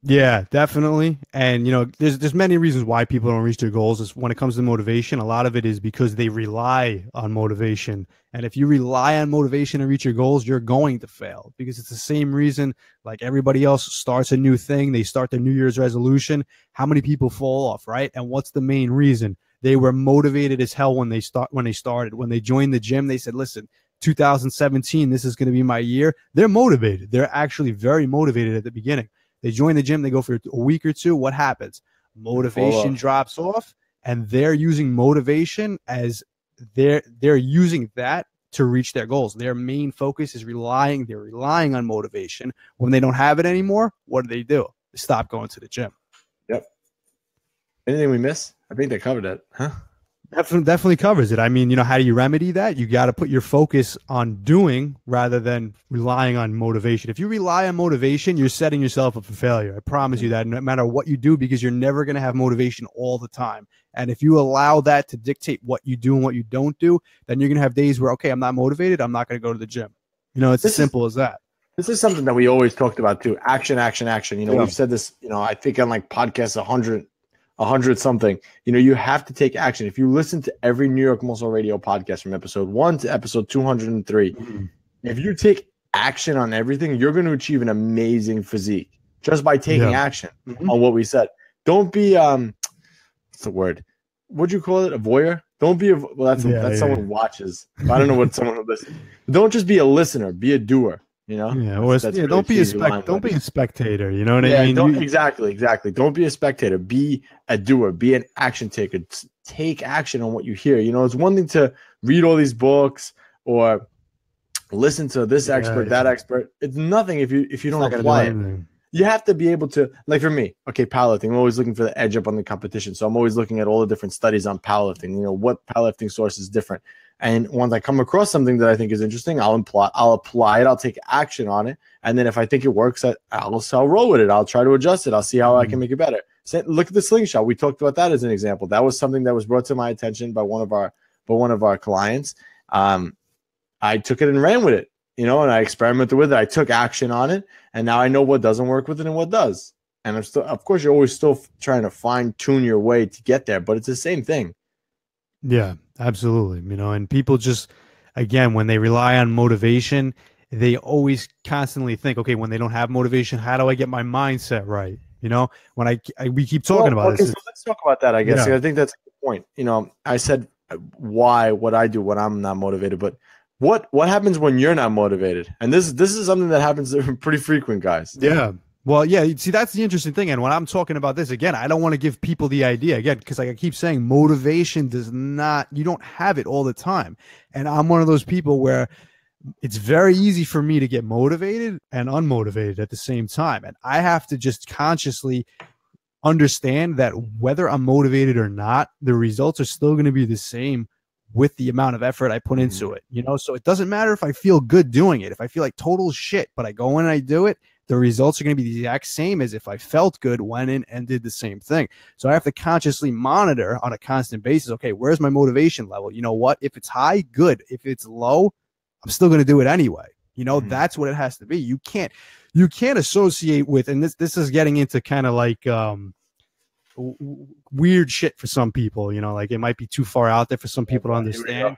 Yeah, definitely. And, you know, there's many reasons why people don't reach their goals. When it comes to motivation, a lot of it is because they rely on motivation. And if you rely on motivation to reach your goals, you're going to fail, because it's the same reason like everybody else starts a new thing. They start their New Year's resolution. How many people fall off, right? And what's the main reason? They were motivated as hell when they started. When they joined the gym, they said, listen, 2017, this is going to be my year. They're motivated. They're actually very motivated at the beginning. They join the gym, they go for a week or two. What happens? Motivation drops off, and they're using motivation as they're using that to reach their goals. Their main focus is relying on motivation. When they don't have it anymore, what do? They stop going to the gym. Yep. Anything we miss? I think they covered it, huh? Definitely covers it. I mean, you know, how do you remedy that? You got to put your focus on doing rather than relying on motivation. If you rely on motivation, you're setting yourself up for failure. I promise you that, no matter what you do, because you're never going to have motivation all the time. And if you allow that to dictate what you do and what you don't do, then you're going to have days where, okay, I'm not motivated, I'm not going to go to the gym. You know, it's as simple as that. This is something that we always talked about too. Action, action, action. You know, we've said this, you know, I think on like podcast 100 100 something, you know, you have to take action. If you listen to every New York Muscle Radio podcast from episode 1 to episode 203, if you take action on everything, you're going to achieve an amazing physique just by taking action on what we said. Don't be what's the word? What'd you call it? A voyeur? Don't be that's someone who watches. I don't know what someone who listens. Don't just be a listener, be a doer, you know? Yeah, really don't be a spectator, you know what I mean? Exactly. Don't be a spectator, be a doer, be an action taker. Take action on what you hear. You know, it's one thing to read all these books or listen to this expert, that expert. It's nothing if you don't apply it. You have to be able to, like for me, okay, powerlifting. I'm always looking for the edge up on the competition. So I'm always looking at all the different studies on powerlifting, you know, what powerlifting source is different. And once I come across something that I think is interesting, I'll apply it, I'll take action on it. And then if I think it works, I'll roll with it. I'll try to adjust it. I'll see how I can make it better. So look at the slingshot. We talked about that as an example. That was something that was brought to my attention by one of our clients. I took it and ran with it. You know, and I experimented with it. I took action on it, and now I know what doesn't work with it and what does. And I'm still, of course, you're always still trying to fine tune your way to get there, but it's the same thing. Yeah, absolutely. You know, and people just, again, when they rely on motivation, they always constantly think, okay, when they don't have motivation, how do I get my mindset right? You know, when we keep talking about this. So let's talk about that. I guess I think that's a good point. You know, I said what I do when I'm not motivated, but what happens when you're not motivated? And this is something that happens pretty frequent, guys. Yeah. Well, yeah. See, that's the interesting thing. And when I'm talking about this, again, I don't want to give people the idea, again, because like I keep saying, motivation you don't have it all the time. And I'm one of those people where it's very easy for me to get motivated and unmotivated at the same time. And I have to just consciously understand that whether I'm motivated or not, the results are still going to be the same with the amount of effort I put into it, you know? So it doesn't matter if I feel good doing it. If I feel like total shit, but I go in and I do it, the results are going to be the exact same as if I felt good, went in and did the same thing. So I have to consciously monitor on a constant basis. Okay, where's my motivation level? You know what? If it's high, good. If it's low, I'm still going to do it anyway. You know, that's what it has to be. You can't associate with, and this is getting into kind of like, weird shit for some people, you know, like it might be too far out there for some people to understand,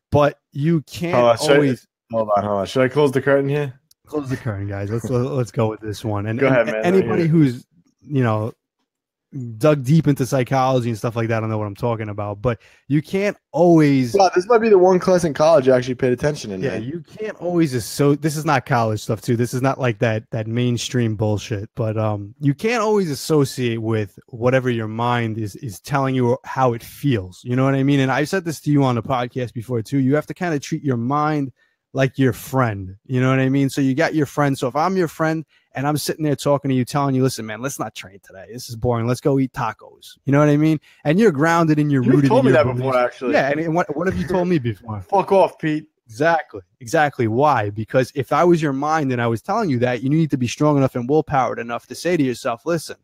but you can't always. Hold on. Should I close the curtain here? Close the curtain, guys. Let's go with this one. And go ahead, man. Anybody who's, you know, dug deep into psychology and stuff like that, I don't know what I'm talking about, but you can't always. Well, this might be the one class in college you actually paid attention in. Yeah, you can't always. This is not college stuff too. This is not like that mainstream bullshit. But you can't always associate with whatever your mind is telling you how it feels. You know what I mean? And I've said this to you on the podcast before too. You have to kind of treat your mind like your friend. You know what I mean? So you got your friend. So if I'm your friend and I'm sitting there talking to you, telling you, listen, man, let's not train today. This is boring. Let's go eat tacos. You know what I mean? And you're grounded and you're rooted. You told me that beliefs. Before, actually. Yeah. And what have you told me before? Fuck off, Pete. Exactly. Why? Because if I was your mind and I was telling you that, you need to be strong enough and willpowered enough to say to yourself, listen,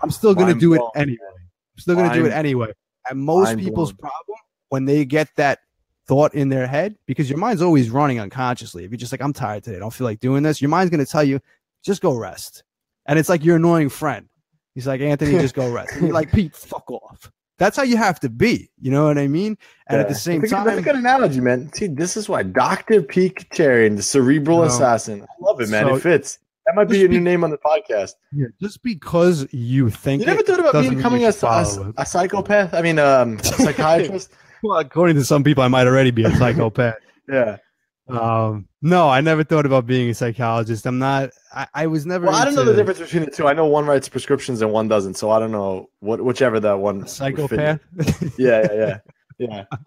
I'm still going to do it anyway. And most people's problem when they get that thought in their head, because your mind's always running unconsciously. If you're just like, I'm tired today, I don't feel like doing this, your mind's going to tell you, just go rest. And it's like your annoying friend. He's like, Anthony, just go rest. And you're like, Pete, fuck off. That's how you have to be. You know what I mean? And at the same time, that's a good analogy, man. See, this is why Dr. Pete Kacharian, the cerebral assassin. I love it, man. It fits. That might be your new name on the podcast. Yeah, just because you think you never thought about becoming a psychopath? I mean, a psychiatrist? Well, according to some people, I might already be a psychopath. Yeah. No, I never thought about being a psychologist. I'm not. I was never. Well, I don't know the difference between the two. I know one writes prescriptions and one doesn't. So I don't know whichever that one. Psychopath. Yeah.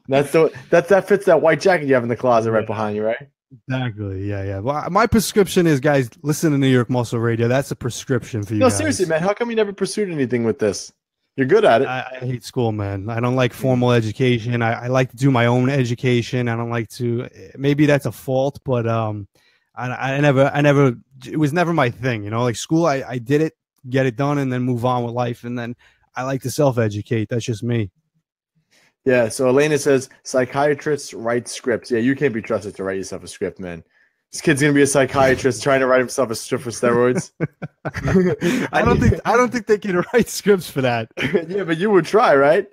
That fits that white jacket you have in the closet right behind you, right? Exactly. Yeah. Well, my prescription is, guys, listen to New York Muscle Radio. That's a prescription for you. No, seriously, man. How come you never pursued anything with this? You're good at it. I hate school, man. I don't like formal education. I like to do my own education. I don't like to. Maybe that's a fault, but I never. It was never my thing. You know, like school. I did it, get it done, and then move on with life. And then I like to self-educate. That's just me. Yeah. So Elena says psychiatrists write scripts. Yeah, you can't be trusted to write yourself a script, man. This kid's gonna be a psychiatrist trying to write himself a script for steroids. I don't think they can write scripts for that. Yeah, but you would try, right?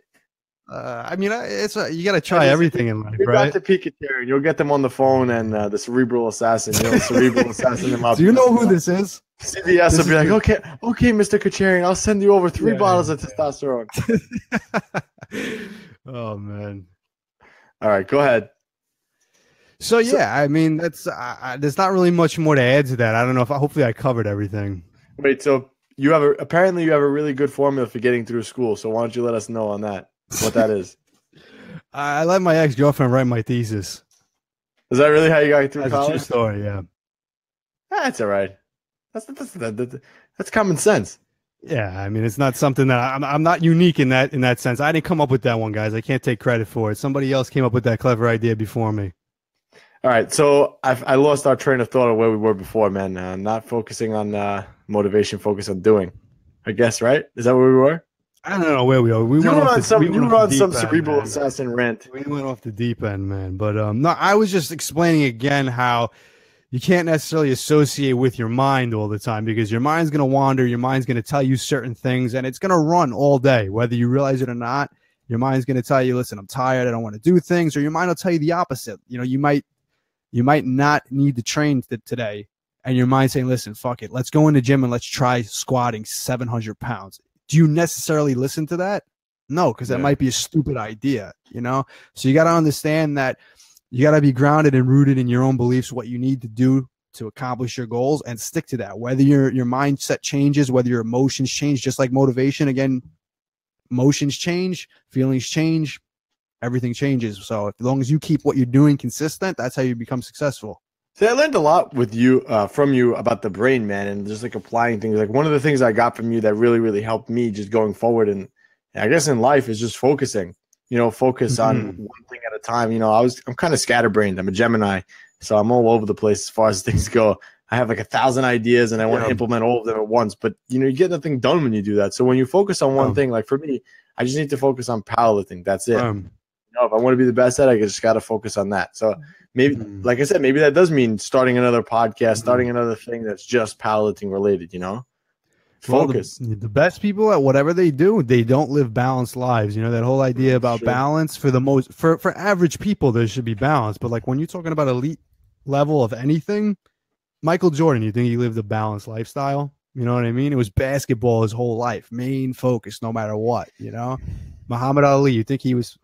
I mean, you got to try everything in life, you right? got the Pikachu. You'll get them on the phone, and the cerebral assassin, cerebral assassin them out. Do you know who this is? CBS will be like, okay, Mr. Kacharian, I'll send you over 3 bottles of testosterone. Oh man! All right, go ahead. So yeah, I mean, that's there's not really much more to add to that. I don't know if hopefully I covered everything. Wait, so apparently you have a really good formula for getting through school. So why don't you let us know on that? What that is? I let my ex-girlfriend write my thesis. Is that really how you got through That's college? a true story, yeah. That's all right. That's common sense. Yeah, I mean, it's not something that I'm not unique in that sense. I didn't come up with that one, guys. I can't take credit for it. Somebody else came up with that clever idea before me. All right, so I lost our train of thought of where we were before, man. Not focusing on motivation, focus on doing. I guess, right? Is that where we were? I don't know where we are. You were on some cerebral assassin rant. We went off the deep end, man. But no, I was just explaining again how you can't necessarily associate with your mind all the time because your mind's going to wander. Your mind's going to tell you certain things, and it's going to run all day, whether you realize it or not. Your mind's going to tell you, listen, I'm tired. I don't want to do things. Or your mind will tell you the opposite. You might not need to train today, and your mind saying, listen, fuck it. Let's go in the gym and let's try squatting 700 pounds. Do you necessarily listen to that? No, because that might be a stupid idea, So you got to understand that you got to be grounded and rooted in your own beliefs, what you need to do to accomplish your goals, and stick to that. Whether your mindset changes, whether your emotions change, just like motivation, again, emotions change, feelings change, everything changes. So as long as you keep what you're doing consistent, that's how you become successful. See, I learned a lot with you, from you about the brain, man, and just like applying things. Like one of the things I got from you that really, really helped me just going forward, and I guess in life is just focusing. Focus on one thing at a time. I'm kind of scatterbrained. I'm a Gemini, so I'm all over the place as far as things go. I have like 1,000 ideas, and I want to implement all of them at once. But you get nothing done when you do that. So when you focus on one thing, like for me, I just need to focus on powerlifting. That's it. If I want to be the best at it, I just got to focus on that. So maybe, like I said, maybe that does mean starting another podcast, starting another thing that's just powerlifting related, Focus. Well, the best people at whatever they do, they don't live balanced lives. That whole idea about balance for average people, there should be balance. But like when you're talking about elite level of anything, Michael Jordan, you think he lived a balanced lifestyle? You know what I mean? It was basketball his whole life, main focus, no matter what, Muhammad Ali, you think he was,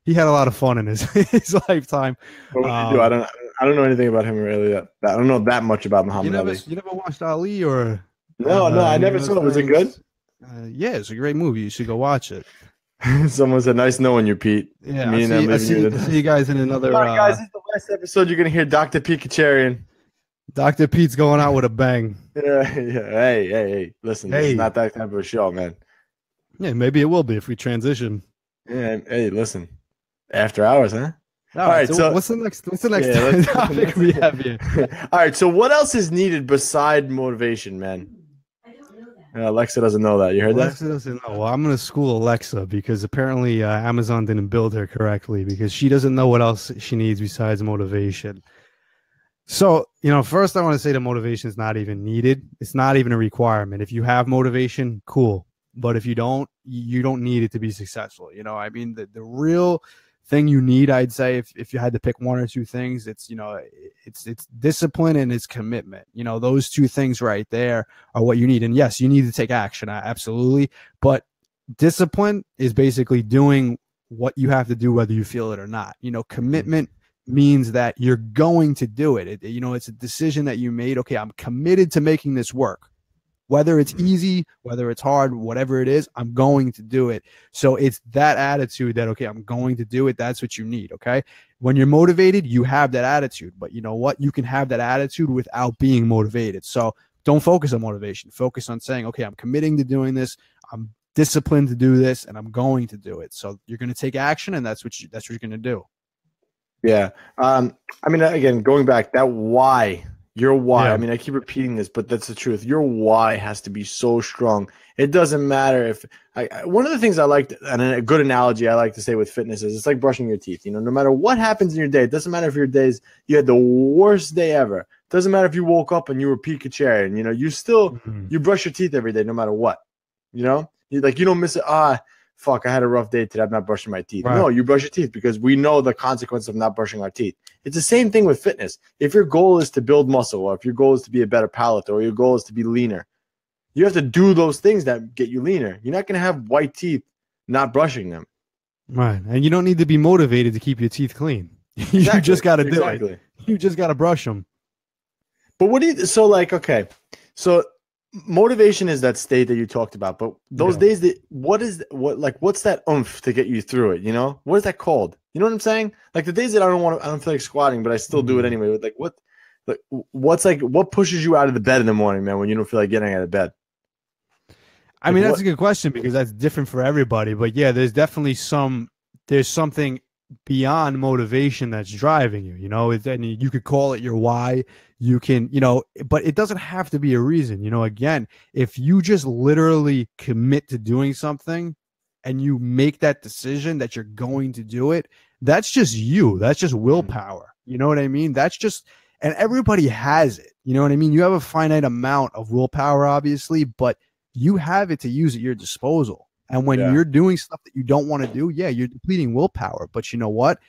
he had a lot of fun in his lifetime. What did he do? I don't know anything about him really. I don't know that much about Muhammad Ali. You never watched Ali or? No, I never saw it. Was it good? Yeah, it's a great movie. You should go watch it. Someone said, "Nice knowing you, Pete." Yeah, I'll see you guys in another. All right, guys, this is the last episode. You're gonna hear Dr. Pete Kacharian. Dr. Pete's going out with a bang. Yeah. Hey, listen, it's not that type of a show, man. Yeah, maybe it will be if we transition. Yeah, hey, listen, after hours, huh? All right. So what's the next topic we have here? All right. So what else is needed beside motivation, man? Alexa doesn't know that. You heard Alexa doesn't know. Well, I'm going to school Alexa because apparently Amazon didn't build her correctly because she doesn't know what else she needs besides motivation. So, first I want to say that motivation is not even needed. It's not even a requirement. If you have motivation, cool. But if you don't need it to be successful. I mean, the real thing you need, I'd say, if you had to pick one or two things, it's it's discipline and it's commitment. Those two things right there are what you need. And yes, you need to take action, absolutely. But discipline is basically doing what you have to do, whether you feel it or not. Commitment means that you're going to do it. It's a decision that you made. Okay, I'm committed to making this work. Whether it's easy, whether it's hard, whatever it is, I'm going to do it. So it's that attitude that, okay, I'm going to do it. That's what you need, okay? When you're motivated, you have that attitude. But you know what? You can have that attitude without being motivated. So don't focus on motivation. Focus on saying, okay, I'm committing to doing this. I'm disciplined to do this, and I'm going to do it. So you're going to take action, and that's what you're going to do. Yeah. I mean, again, going back, that why Your why. Yeah. I mean, I keep repeating this, but that's the truth. Your why has to be so strong. It doesn't matter if one of the things I like, and a good analogy I like to say with fitness is it's like brushing your teeth. You know, no matter what happens in your day, it doesn't matter if your days you had the worst day ever. It doesn't matter if you woke up and you were Pikachu and you still you brush your teeth every day, no matter what. You know, you don't miss it. Fuck, I had a rough day today. I'm not brushing my teeth. Right. No, you brush your teeth because we know the consequence of not brushing our teeth. It's the same thing with fitness. If your goal is to build muscle, or if your goal is to be a better powerlifter, or your goal is to be leaner, you have to do those things that get you leaner. You're not going to have white teeth not brushing them. Right. And you don't need to be motivated to keep your teeth clean. You just got to do it. You just got to brush them. But so motivation is that state that you talked about, but those days what's that oomph to get you through it? What is that called? You know what I'm saying? Like the days that I don't feel like squatting, but I still do it anyway. What pushes you out of the bed in the morning, man, when you don't feel like getting out of bed? I mean, that's a good question because that's different for everybody. But yeah, there's definitely there's something beyond motivation that's driving you, and you could call it your why. You can, but it doesn't have to be a reason. Again, if you just literally commit to doing something and you make that decision that you're going to do it, that's just you. That's just willpower. You know what I mean? That's just, and everybody has it. You know what I mean? You have a finite amount of willpower, obviously, but you have it to use at your disposal. And when you're doing stuff that you don't want to do, you're depleting willpower. But you know what?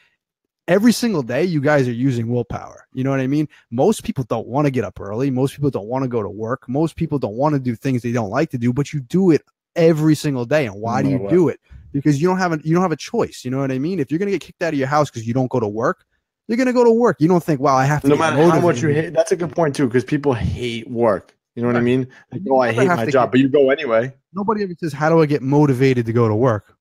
Every single day, you guys are using willpower. You know what I mean? Most people don't want to get up early. Most people don't want to go to work. Most people don't want to do things they don't like to do, but you do it every single day. And why do you do it? Because you don't have a choice. You know what I mean? If you're going to get kicked out of your house because you don't go to work, you're going to go to work. You don't think, wow, I have to. No matter how much you hate, that's a good point too, because people hate work. You know what I mean? I hate my job, but you go anyway. Nobody ever says, how do I get motivated to go to work?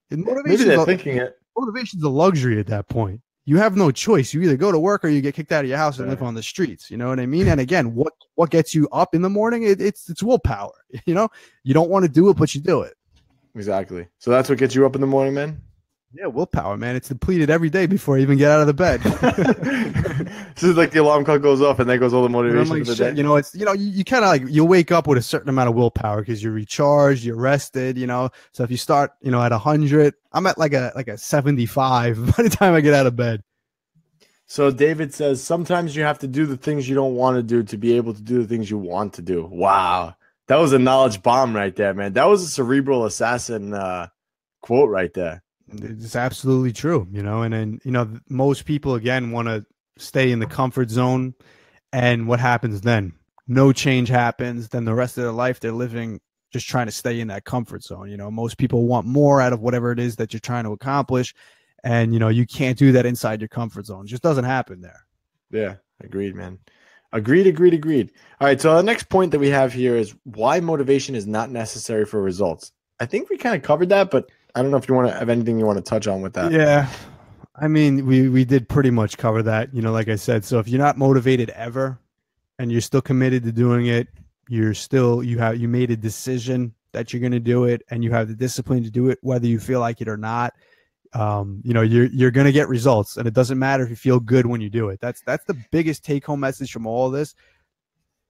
Maybe they're thinking it. Motivation's a luxury at that point. You have no choice. You either go to work or you get kicked out of your house and live on the streets. You know what I mean? And again, what gets you up in the morning? It's willpower. You don't want to do it, but you do it. Exactly. So that's what gets you up in the morning, man? Yeah, willpower, man. It's depleted every day before I even get out of the bed. So it's like the alarm clock goes off and then goes all the motivation like, for the day. It's you kind of you wake up with a certain amount of willpower because you're recharged, you're rested. So if you start at 100, I'm at like a 75 by the time I get out of bed. So David says sometimes you have to do the things you don't want to do to be able to do the things you want to do. Wow, that was a knowledge bomb right there, man. That was a cerebral assassin quote right there. It's absolutely true, and then, most people, again, want to stay in the comfort zone. And what happens then? No change happens. Then the rest of their life, they're living just trying to stay in that comfort zone. Most people want more out of whatever it is that you're trying to accomplish. And, you can't do that inside your comfort zone. It just doesn't happen there. Yeah, agreed, man. Agreed. All right, so the next point that we have here is why motivation is not necessary for results. I think we kind of covered that, but I don't know if you want to have anything you want to touch on with that. Yeah. I mean, we did pretty much cover that, like I said. So if you're not motivated ever and you're still committed to doing it, you made a decision that you're going to do it and you have the discipline to do it, whether you feel like it or not, you're going to get results, and it doesn't matter if you feel good when you do it. That's the biggest take home message from all of this.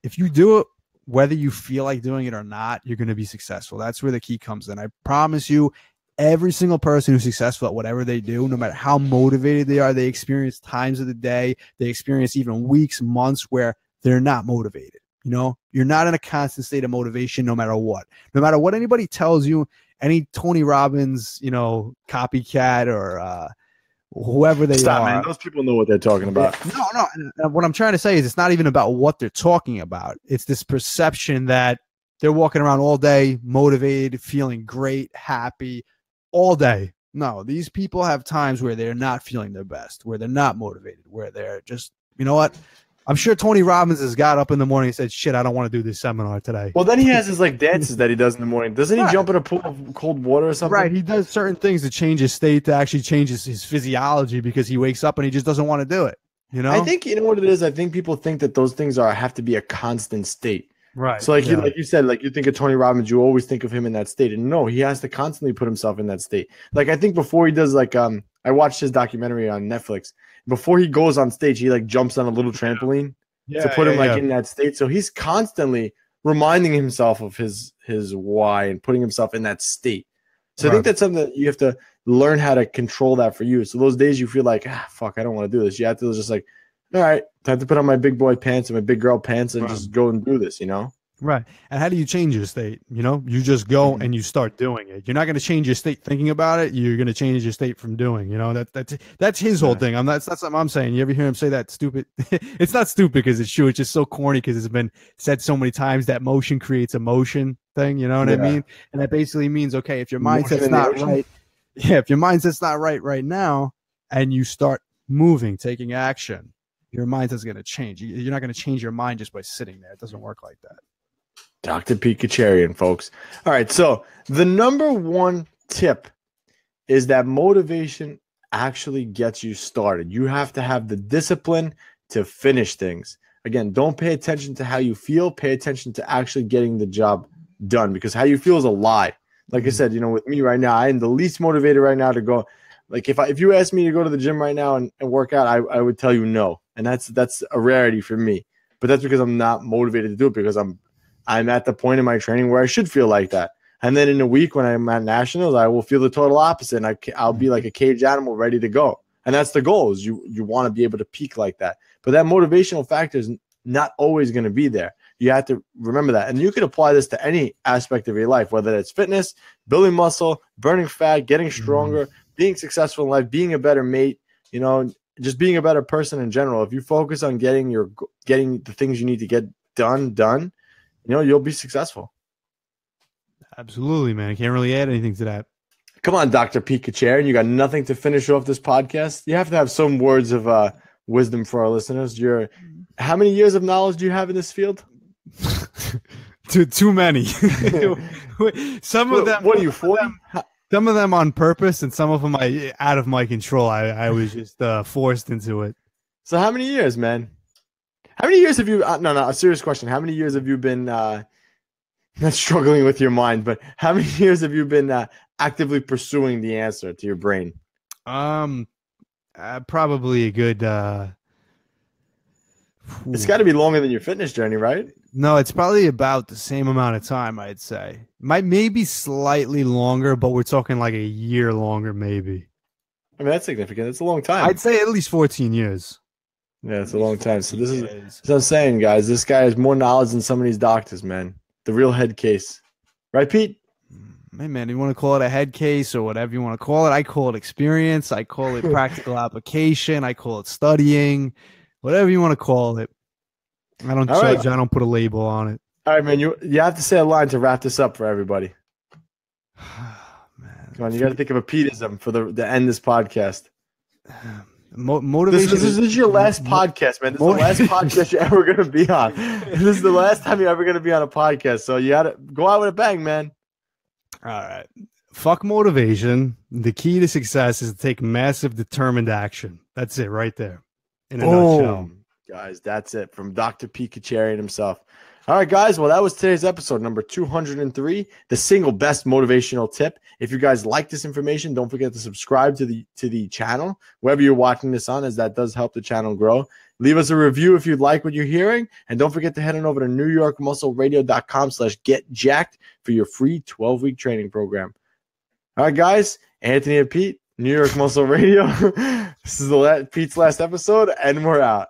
If you do it, whether you feel like doing it or not, you're going to be successful. That's where the key comes in. I promise you, every single person who's successful at whatever they do, no matter how motivated they are, they experience times of the day, they experience even weeks, months where they're not motivated. You're not in a constant state of motivation no matter what. No matter what anybody tells you, any Tony Robbins, copycat or whoever they are. Man. Those people know what they're talking about. No. And what I'm trying to say is it's not even about what they're talking about. It's this perception that they're walking around all day, motivated, feeling great, happy, all day. No, these people have times where they're not feeling their best, where they're not motivated, where they're just, you know what? I'm sure Tony Robbins has got up in the morning and said, shit, I don't want to do this seminar today. Well, then he has his dances that he does in the morning. Doesn't he jump in a pool of cold water or something? Right. He does certain things to change his state, to actually change his physiology, because he wakes up and he just doesn't want to do it. I think, what it is? I think people think that those things have to be a constant state. Right. So like you said, you think of Tony Robbins, you always think of him in that state. And no, he has to constantly put himself in that state. Like I think before he does I watched his documentary on Netflix. Before he goes on stage, he jumps on a little trampoline. to put him like in that state. So he's constantly reminding himself of his why and putting himself in that state. So I think that's something that you have to learn how to control that for you. So those days you feel like, fuck, I don't want to do this. You have to just like, all right, time to put on my big boy pants and my big girl pants and just go and do this, you know? Right. And how do you change your state? You know, you just go and you start doing it. You're not going to change your state thinking about it. You're going to change your state from doing, you know, that's his whole thing. That's something I'm saying. You ever hear him say that stupid? It's not stupid because it's true. It's just so corny because it's been said so many times that motion creates emotion thing. You know what I mean? And that basically means, okay, if your mindset's not right. Yeah. If your mindset's not right now and you start moving, taking action, your mindset's going to change. You're not going to change your mind just by sitting there. It doesn't work like that. Dr. Pete Kacharian, folks. All right, so the number one tip is that motivation actually gets you started. You have to have the discipline to finish things. Again, don't pay attention to how you feel. Pay attention to actually getting the job done, because how you feel is a lie. Like I said, you know, with me right now, I am the least motivated right now to go. Like if you asked me to go to the gym right now and work out, I would tell you no. And that's a rarity for me. But that's because I'm not motivated to do it, because I'm at the point in my training where I should feel like that. And then in a week when I'm at nationals, I will feel the total opposite. And I'll be like a caged animal ready to go. And that's the goal, is you want to be able to peak like that. But that motivational factor is not always going to be there. You have to remember that. And you can apply this to any aspect of your life, whether it's fitness, building muscle, burning fat, getting stronger, being successful in life, being a better mate, you know, just being a better person in general. If you focus on getting the things you need to get done, you know, you'll be successful. Absolutely, man. I can't really add anything to that. Come on, Dr. Pete Kacharian. You got nothing to finish off this podcast? You have to have some words of wisdom for our listeners. How many years of knowledge do you have in this field? Too many. Some of them. What are you, 40? Some of them on purpose, and some of them out of my control. I was just forced into it. So how many years, man? How many years have you? No, a serious question. How many years have you been not struggling with your mind, but how many years have you been actively pursuing the answer to your brain? Probably a good. It's got to be longer than your fitness journey, right? No, it's probably about the same amount of time, I'd say. Maybe slightly longer, but we're talking like a year longer, maybe. I mean, that's significant. It's a long time. I'd say at least 14 years. Yeah, it's a long time. So this is what I'm saying, guys. This guy has more knowledge than some of these doctors, man. The real head case. Right, Pete? Hey, man, you want to call it a head case or whatever you want to call it. I call it experience. I call it practical application. I call it studying. Whatever you want to call it. I don't judge. Right. I don't put a label on it. All right, man. You have to say a line to wrap this up for everybody. Man. Come on, you got to think of a Peteism for the end this podcast. Motivation. This is your last podcast, man. This is the last podcast you're ever going to be on. This is the last time you're ever going to be on a podcast. So you got to go out with a bang, man. All right. Fuck motivation. The key to success is to take massive, determined action. That's it right there. In a nutshell. Guys, that's it from Dr. Pete Kacharian himself. All right, guys. Well, that was today's episode number 203, the single best motivational tip. If you guys like this information, don't forget to subscribe to the channel, wherever you're watching this on, as that does help the channel grow. Leave us a review if you like what you're hearing. And don't forget to head on over to NewYorkMuscleRadio.com/getjacked for your free 12-week training program. All right, guys. Anthony and Pete, New York Muscle Radio. This is Pete's last episode, and we're out.